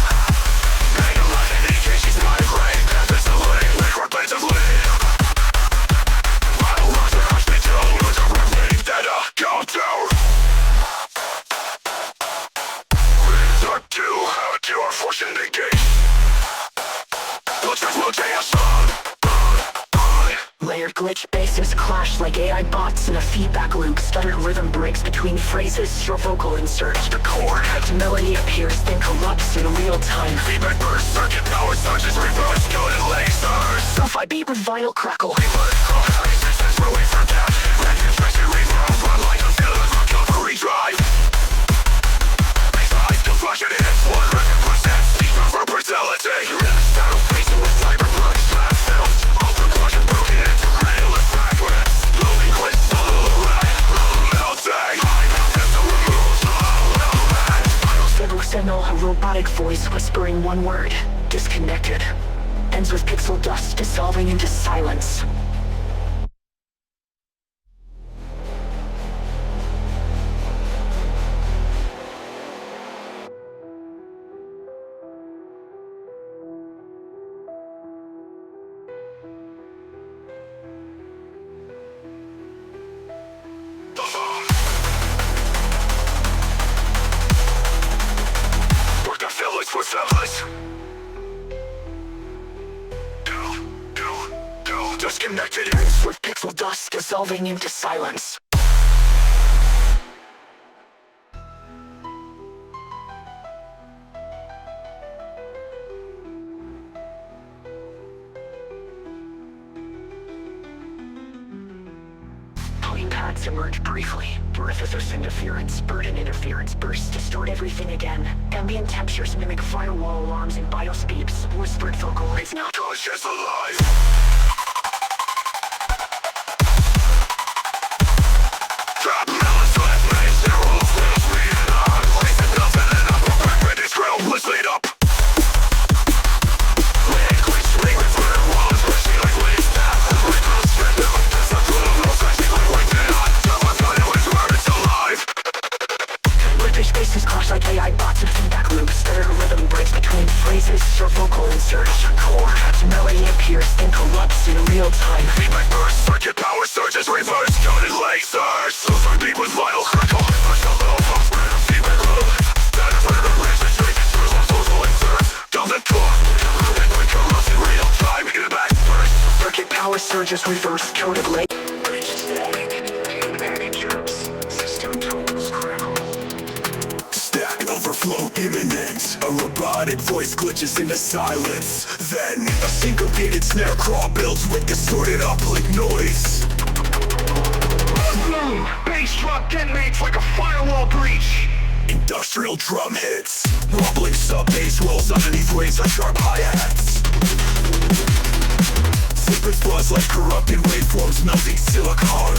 Pain of life and EKG's migraine. Episodically, record-basically. Rattle rocks are crushed into with a repeat data. Countdown. Start to our fortune engage. Layered glitch basses clash like AI bots in a feedback loop. Stuttered rhythm breaks between phrases, your vocal inserts. The chord as melody appears, then corrupts in real time. Feedback burst, circuit power surges, reverse coded lasers. Sulfide beat with vinyl crackle. Redrive. Flush it in 100% deep for brutality. Battle facing with cyberpunk slap films. All precaution broken into railless fragments. Loading with solo melting. Signal, a robotic voice whispering one word. Disconnected. Ends with pixel dust dissolving into silence. For fellas. Disconnected. Ends with pixel dust dissolving into silence. Pads emerge briefly. Breathless interference, burden interference bursts distort everything again. Ambient temperatures mimic firewall alarms and BIOS beeps. Whispered vocal rates now Conscious alive. Trap melons left me zero stage me and I place it nothing and I'm perfect it's groundless laid up. Liquid liquid for the walls pushing like waves that like no strength of this I'm full of no such thing like that. Someone's gonna win where it's alive. British spaces clash like AI bots and feedback loops. Their rhythm breaks between phrases, your vocal inserts. Chord as melody appears and corrupts in real time. Feedback burst, circuit power surges, reverse coded lasers. Sulfur beat with vinyl crackle. Push a low pump, spread of feedback loop. That is where the lasers shake. Through a vocal insert. Down the core. Liquid corrupts in real time. Get it back first. Circuit power surges, reverse coded lasers. Overflow imminent. A robotic voice glitches into silence. Then a syncopated snare crawl builds with distorted uplink noise. Bass drop detonates like a firewall breach. Industrial drum hits. Rumbling sub-bass rolls underneath waves like sharp hi-hats. Secrets buzz like corrupted waveforms melting silicon.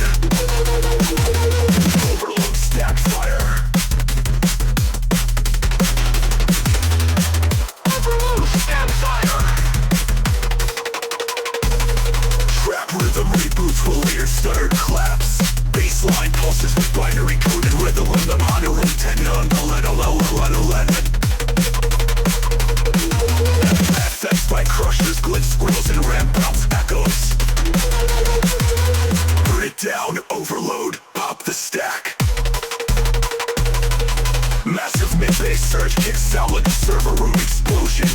Overload stack fire. Trap rhythm reboots will later stuttered claps. Bassline pulses with binary coded rhythm on the FX by crushers, glitch squirrels and ramp bounce echoes. Burn it down, overload, pop the stack. Massive mid-bass surge kicks sound like a server room explosion.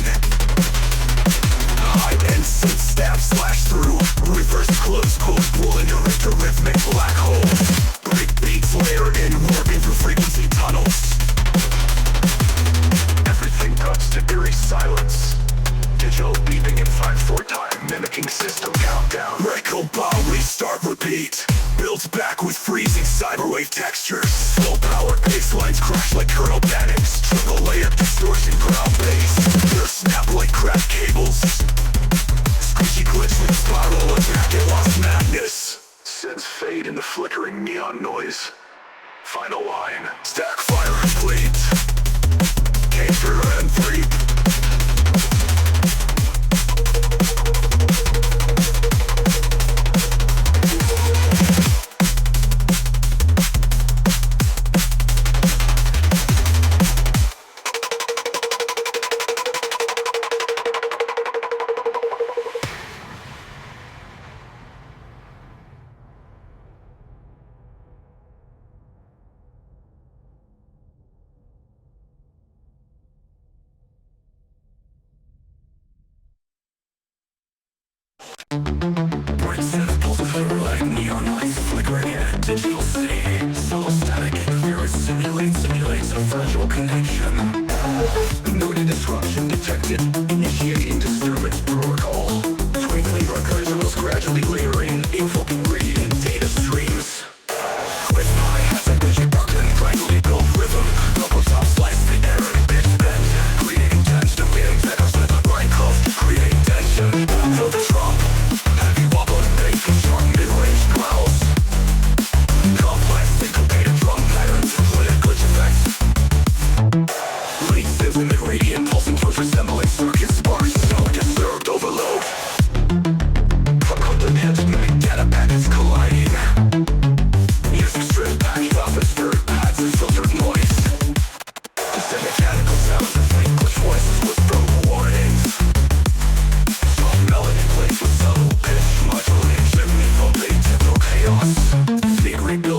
High-end synth stab slash through. Reverse close cold pull into rhythmic black holes. Break beats layer in, warping through frequency tunnels. Everything cuts to eerie silence. Digital beeping in 5/4 time, mimicking system countdown. Recycle bomb, restart, repeat. Builds back with freezing cyberwave textures. Slow power baselines crash like kernel panics. Triple layer distortion ground bass. They snap like cracked cables. Squishy glitch with spiral attack and lost madness. Synths fade in the flickering neon noise. Final line, stack fire complete. Came through and three. Remixes.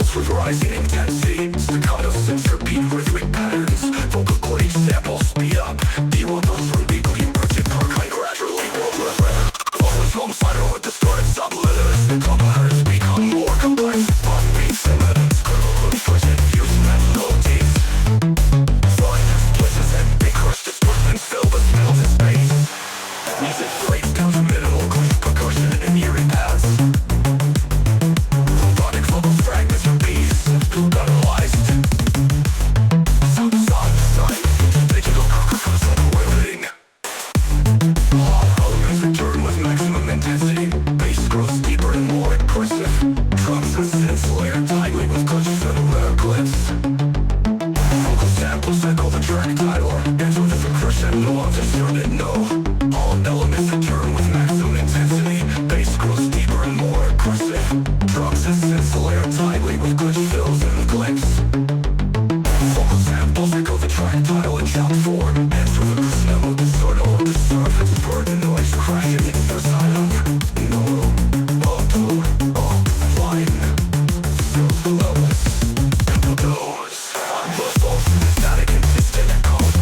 samples with rising intensity. Staccato centerbeat rhythmic patterns. Vocal glitch samples speed up. D1 those ruby clean merchant per kind gradually more. Always long spider with distorted subliminals. Components become more complex. Fun beats and rhythms. Curl push infused melodies. Finest glitches and big crush distortions fill the spills in space. Music breaks down to minimal glitch percussion and eerie paths. Robotic vocal fragments are beats, brutalized. Sound side digital carcass unwilling. All elements return with maximum intensity. Bass grows deeper and more impressive. Drums and synths layer tightly with glitches and rare glyphs. Vocal samples echo the track title. Enter the crescendo of discerned no. All elements return with maximum intensity. Bass grows deeper and more aggressive. Drums and synths layer tightly with glitch fills and glyphs. Vocal samples echo the track title and shout form. Enter the crescendo discerned of the surface. Burden noise crashing in the silence. No, line. Still levels. Tempo goes. I'm the source of the static consistent echoes.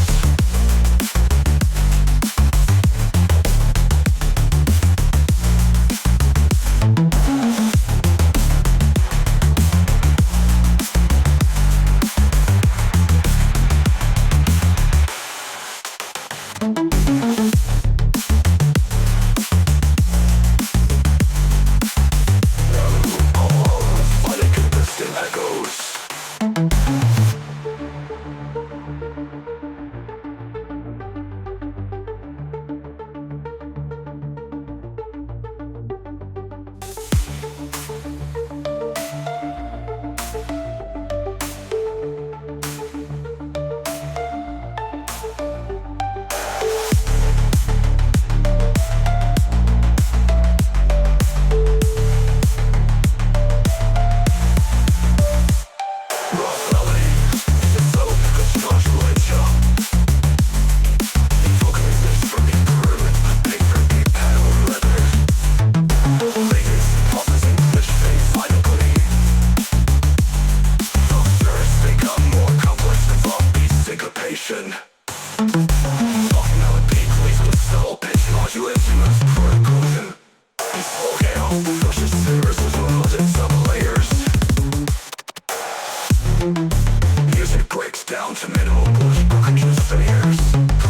Music breaks down to minimal push percussion snares.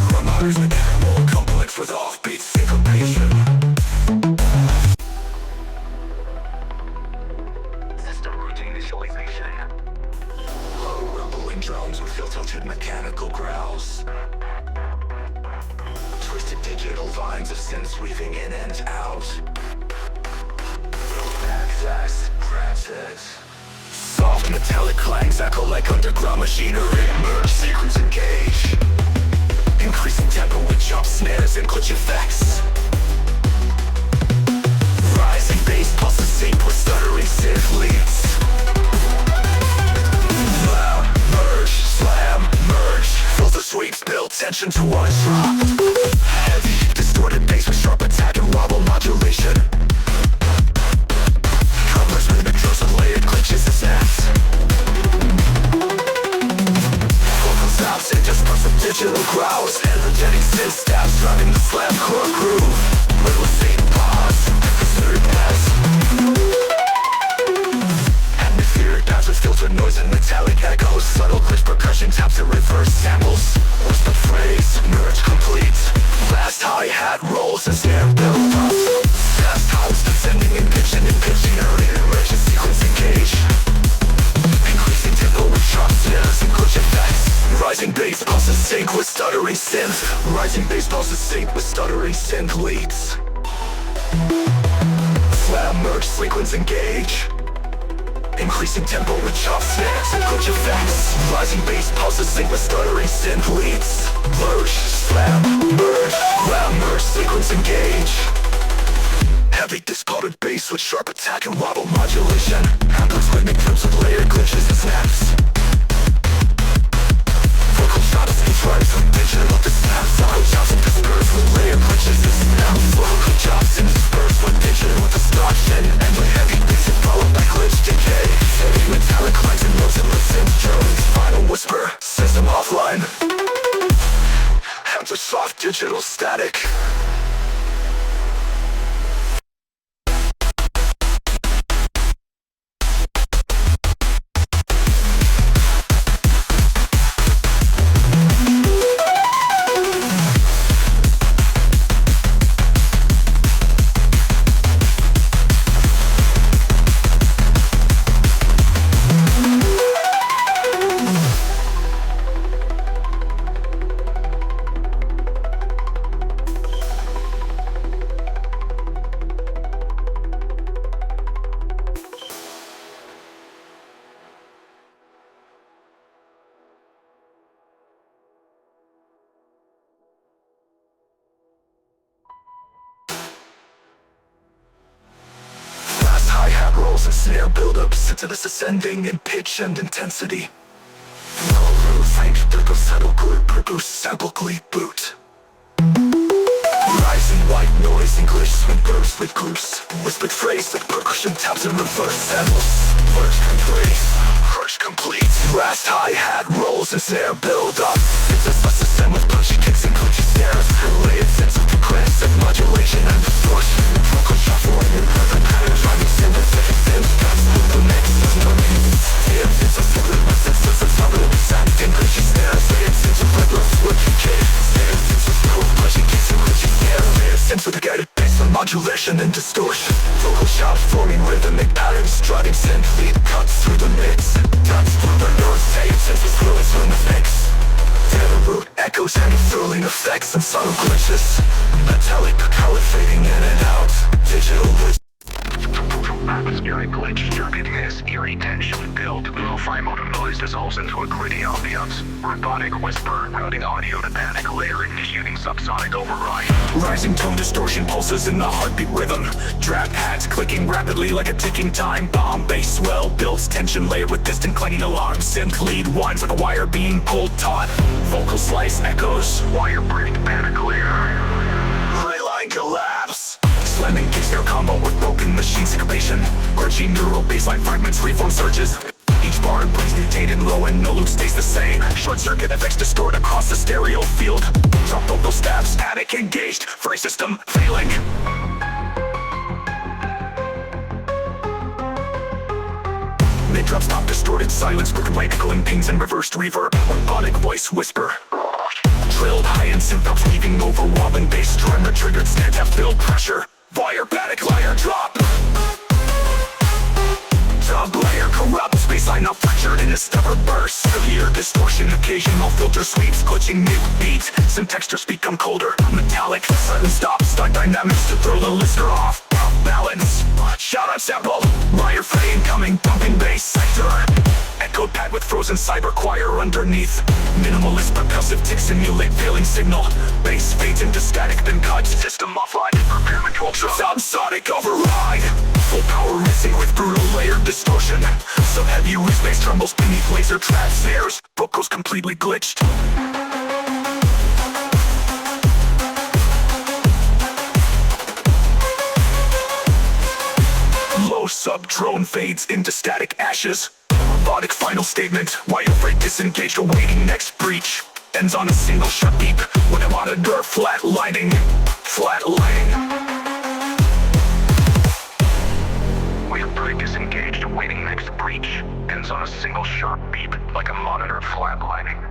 Drum harmonies become more complex with offbeat syncopation. System routine initialization. Low rumbling drums with ill-tilted mechanical growls. Twisted digital vines of synths weaving in and out. Access granted. Soft metallic clangs echo like underground machinery. Merge sequence engage. Increasing tempo with jump snares and glitch effects. Rising bass pulses sync with stuttering synth leads. Slam, merge. Filter sweeps build tension to one drop. Heavy, distorted bass with sharp attack and wobble modulation. Complex rhythmic drums with layered glitches and snaps. Vocal stops and dispersive digital growls. Energetic synth stabs driving the slam core groove. Little scene pause, considered pass. Atmospheric bounce with filtered noise and metallic echoes. Subtle glitch percussion taps and reverse samples. Whisper phrase, merge complete. Fast hi-hat rolls and snare build up. Fast tones descending in pitch and early emerge and sequence engage. Increasing tempo with sharp snares and glitch effects. Rising bass pulses sync with stuttering synth. Rising bass pulses sync with stuttering synth leads. Slam merge sequence engage. Increasing tempo with chop snares and glitch effects. Rising bass pulses sync with stuttering synth leads. Merge, slam, merge, slam, merge, sequence engage. Heavy distorted bass with sharp attack and wobble modulation. Complex rhythmic drums with layered glitches and snaps. Vocal shots and drives from digital to snaps. Vocal chops and disperse with layered glitches and snaps. Vocal chops and disperse with digital distortion. And with heavy bass followed by glitch decay. Heavy metallic static. Hi-hat rolls and snare buildups into this ascending in pitch and intensity. Produce sample glee boot. Rising white noise, English swing bursts with groups. Whispered phrase with percussion taps and reverse samples. Verse complete. Last hi-hat rolls and snare buildup. It's a ascend with punchy kicks and punchy snares. Related sense of progressive modulation and distortion. Vocal shuffling and rhythm patterns. Rhyming synthesis. The mix is no means. It's a figure of senses of solid sound. Punchy snares. It's into regular switch kick. Snares into cool punchy kicks and punchy snares. Sense with a guided bass on modulation and distortion. Vocal shout forming rhythmic patterns. Striding synth lead cuts through the mix. Dots through the north say senses fluids from the mix. Data root echoes and thrilling effects and subtle glitches. Metallic color fading in and out. Digital Atmospheric glitch, turbulence, eerie tension build. Lo-fi mode of noise dissolves into a gritty ambiance. Robotic whisper, routing audio to panic layer, initiating subsonic override. rising tone distortion pulses in the heartbeat rhythm. Drap pads clicking rapidly like a ticking time bomb. Bass swell builds tension layered with distant clanging alarms. Synth lead winds like a wire being pulled taut. Vocal slice echoes. Wire break, panic layer. Highline collapse. Slamming kicks their combo with broken machine syncopation. Urging neural baseline fragments, reform surges. Each bar brings mutated low and no loop stays the same. Short circuit effects distort across the stereo field. Drop vocal stabs, static engaged, free system failing. Mid-drop stop distorted silence, broken light echoing pings and reversed reverb. Robotic voice whisper. Drilled high and synth ups weaving over wobbling bass tremor triggered snare tap build pressure. Wire panic layer drop. Dub layer corrupts, baseline up fractured in a stubborn burst. Severe distortion, occasional filter sweeps, glitching mid-beat. Some textures become colder, metallic. Sudden stop, stuck dynamics to throw the listener off. Balance, shout out sample. Wire fade incoming, pumping bass sector. Echo pad with frozen cyber choir underneath. Minimalist percussive ticks simulate failing signal. Bass fades into static then cuts. System offline, prepare to ultra. Subsonic override. Full power missing with brutal layered distortion. Some heavy whiz bass trembles beneath laser trap snares. Vocals completely glitched. Low sub-drone fades into static ashes. Robotic final statement, wire freight disengaged awaiting next breach. Ends on a single shot beep, when I monitor flatlining. Wave break disengaged, awaiting next breach. Ends on a single sharp beep, like a monitor flatlining.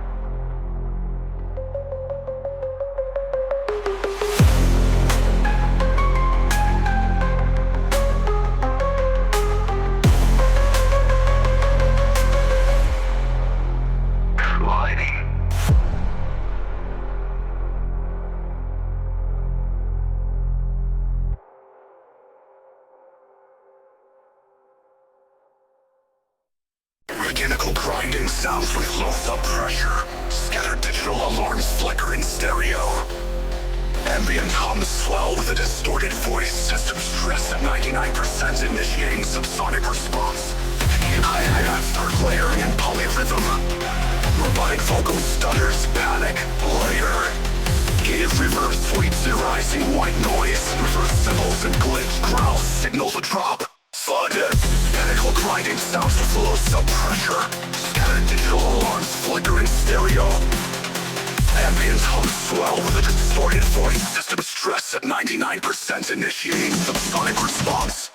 Mechanical grinding sounds with low sub pressure. Scattered digital alarms flicker in stereo. Ambient hums swell with a distorted voice. System stress at 99%, initiating subsonic response. Hi-hat start layering in polyrhythm. Robotic vocal stutters, panic, layer. Gated reverb sweeps the rising white noise. Reverse cymbals and glitch growls signal the drop. Flooded. Mechanical grinding sounds with low sub pressure. Scattered digital alarms flicker in stereo. Ambient hums swell with a distorted voice. System stress at 99%, initiating subsonic response.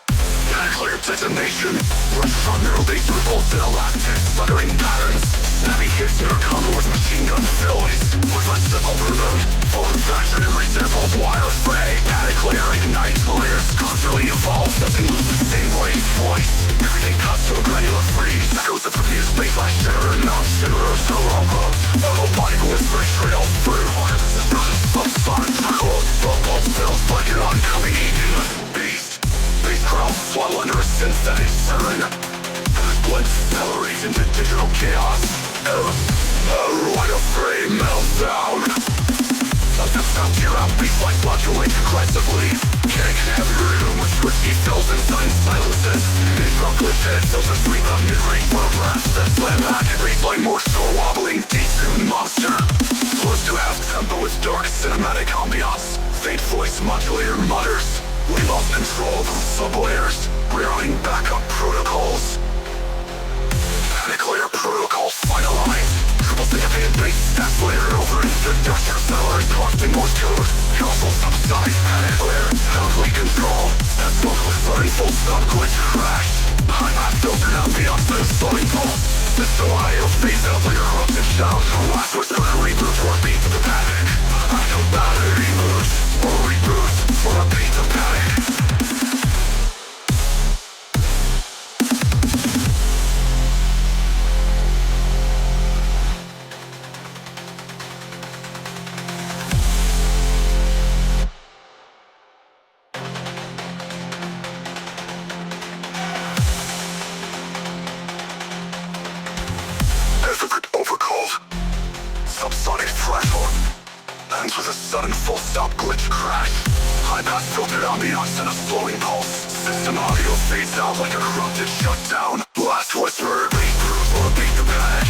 Clear detonation. Rush on neural base revolts in elastic stuttering patterns. Heavy hits near contours, machine gun fills. With a simple rhythm. Full infection and resembles wireless ray. Panic layer ignites layers. Constantly evolves, doesn't lose the same wave voice. Everything cuts to a granular freeze. Echoes of confused space like shiver and non-shiver. So robot. Autobody whispering straight off through. Subsonic trickles. Bubbles fills like an oncoming beast. Bass crowds swell under a synthetic siren. Blood accelerates into digital chaos. Right of frame meltdown. Sometimes sound tear out, beats like fluctuate aggressively. Kick heavy rhythm with whiskey fills and sudden silences. Mid-rock with head fills a sweep of mid-range world raps that slam back and replay more so wobbling deep-tuned monster. Close to half tempo with dark cinematic ambiance. Faint voice modulator mutters. We lost control of sublayers. We're running backup protocols. Panic layer protocols finalized. Triple significant base stack layer over into industrial cellars. Costing Morse code. Console subside. Panic layer. Healthly control. That's locally running full stop glitch crash. Behind that filtered ambiance that is slowing pulse. System audio phase out like eruptive sound. Last whisper reboot or beat the panic. I know battery moves. Or reboot. Or a beat the panic. Subsonic threshold ends with a sudden full stop glitch crash. High pass filtered ambiance and a slowing pulse. System audio fades out like a corrupted shutdown. Last whisper, reboot or beat the panic.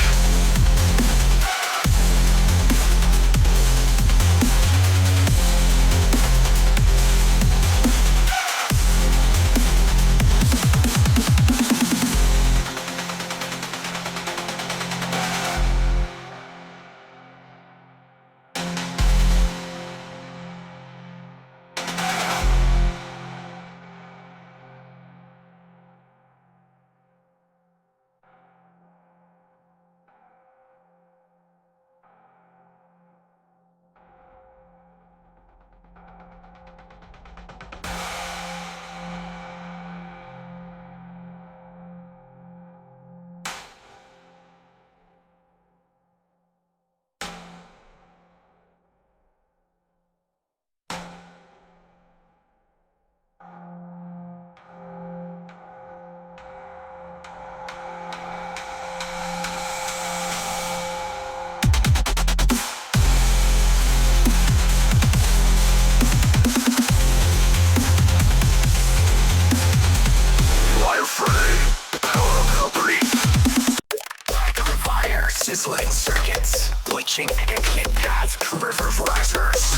Sizzling circuits, glitching exit paths, reversers.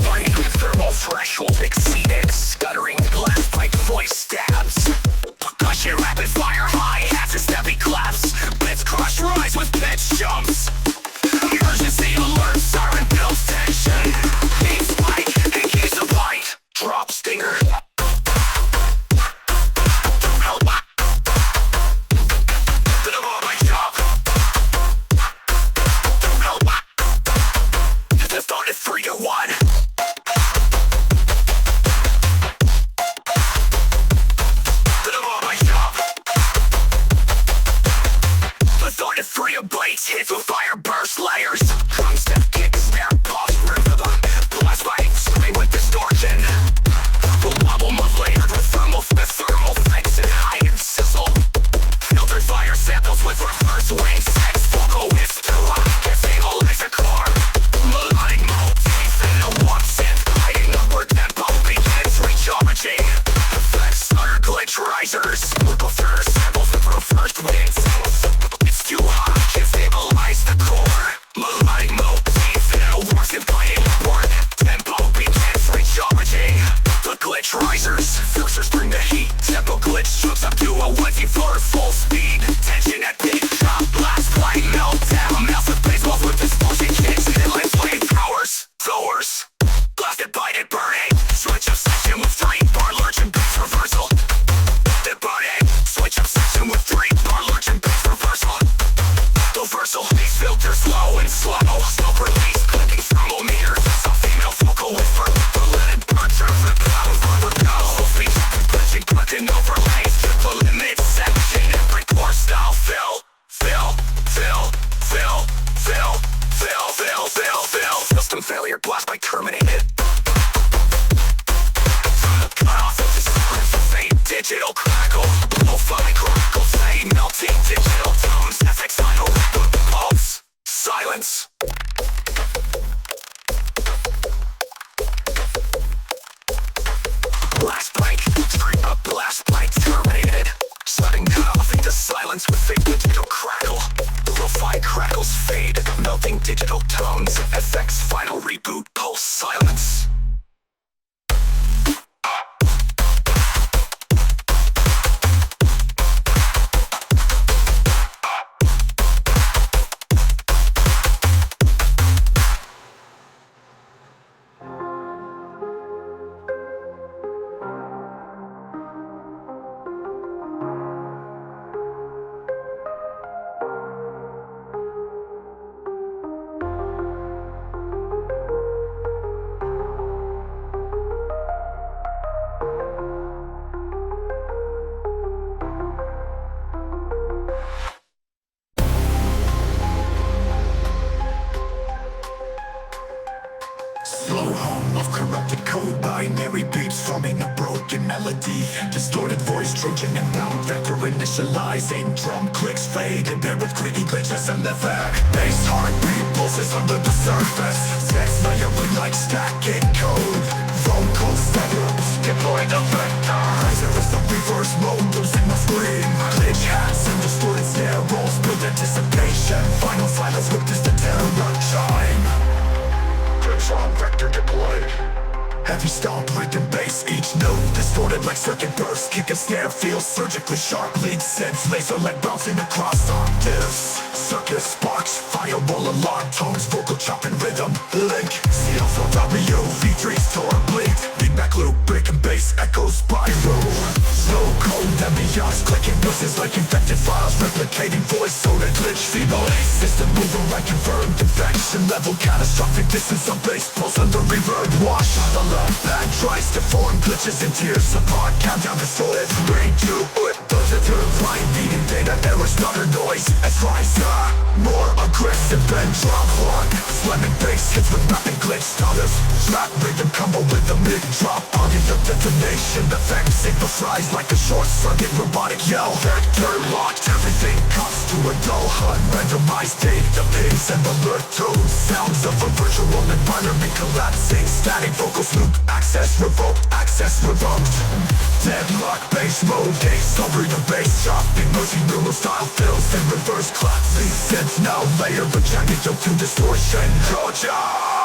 Fighting with thermal threshold exceeded, scuttering blast like voice stabs. Percussion rapid fire hi-hats and snappy claps. Blitz crush rise with pitch jumps. Emergency alert, siren builds tension. Beat spike, in case of bite. Drop stinger. Hits with fire burst layers. Dubstep kick, snare, boss, rhythm. Blast by screaming with distortion. The wobble layered with thermal effects and high-end sizzle. Filtered fire samples with reverse wings. Sex vocal with still stabilize the core. Melodic motif and a warm synth. Hiding upward tempo begins recharging. Effects stutter glitch risers. Buffers samples with reversed wings. It's too hot. Stabilize the core. Melodic motif and a warm synth playing upward. Tempo begins recharging. The glitch risers. Filters bring the heat. Tempo glitch jumps up to a 1v4 full speed. Tension at peak. Drop blast flying meltdown. Massive bass balls with distortion kicks. Inline flame Scary beats forming a broken melody. Distorted voice, Trojan and round vector initializing. Drum clicks fade and paired with gritty glitches and the fact bass heartbeat pulses under the surface. Sex layering like stacking code. Vocal setups deployed a vector. There is a reverse mode losing the scream. Glitch hats and distorted snare rolls build anticipation. Final silence with distant terror chime. Drum vector deployed. Heavy stomp, rhythm bass, each note distorted like circuit bursts. Kick and snare feels surgically sharp. Lead sense, laser like bouncing across octaves. Circus sparks, fireball alarm tones, vocal chop and rhythm link. CL4W, V3's tore bleed. Feedback loop, break and bass, echoes spiral. Slow code, ambiance, clicking noises like infected files. Replicating voice, soda glitch, feeble system mover like confirmed infection level. Catastrophic distance on bass, pulse under reverb. Wash on the left back, tries to form glitches and tears apart. Countdown distorted, 3, 2, positive line beating data, error stutter noise. As riser, more aggressive than drop one. Slamming bass hits with rapid glitch stutters. Trap rhythm combo with a mid drop. Target the detonation effect, signal fries like a short circuit robotic yell. Vector locked, everything comes to a dull HUD. Randomized data pings and alert tones. Sounds of a virtual environment collapsing. Static vocals loop, access revoked, access revoked. Deadlock bass mode, gaze summary the bass chop. Emerging neural style fills in reverse clap. These synths now layer but jagged to distortion. Georgia,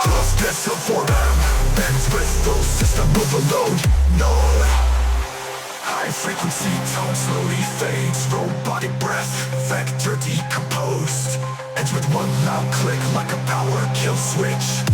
plus pistol for them. Ends with full system overload. No. High frequency tone slowly fades. Robotic breath, vector decomposed. Ends with one loud click like a power kill switch.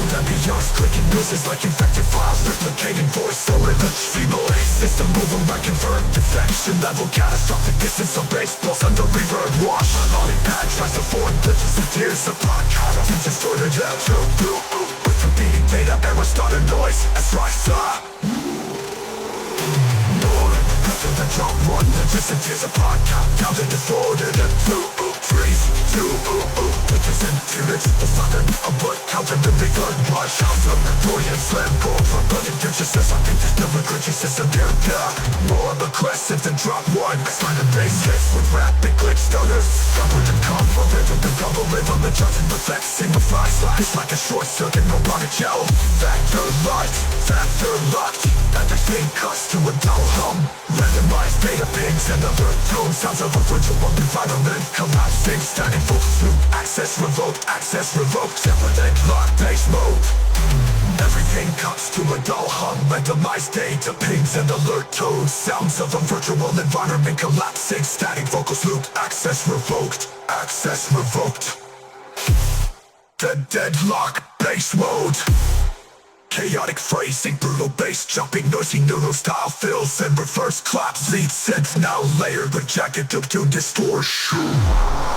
Ambiance, clicking noises like infected files. Replicating voice, solar glitch, feeble system moving like confirmed defection level. Catastrophic distance on bass, pulse under reverb. Wash on pad, tries to form glitches and tears apart. Catastrophic distorted outro. With repeating data, error stutter noise. As riser. After the drum run, the distant tears apart. Countdown to distorted and 2, 3, 2, glitches and tears. The thunder, a blood counter to be good. Rush out from the Dorian slam core. From bloody ditches, I think there's never glitchy system here. More aggressive than drop one. Explain the bass hits with rapid glitch stutters. Covered in combo rhythm, the double rhythm. The judging reflects, single fly slice like a short circuit robotic gel. Factor light, factor locked. Everything cuts to a dull hum. Randomized data pings and other tone sounds of a virtual environment collapsing. Static focus loop, access revoked. Separate lock bass mode. Everything cuts to a dull hum. Randomized data pings and alert tones. Sounds of a virtual environment collapsing. Static focus loop, access revoked. The deadlock bass mode. Chaotic phrasing, brutal bass jumping, noisy neural style fills and reverse claps. Lead synth now layered with jagged to distortion.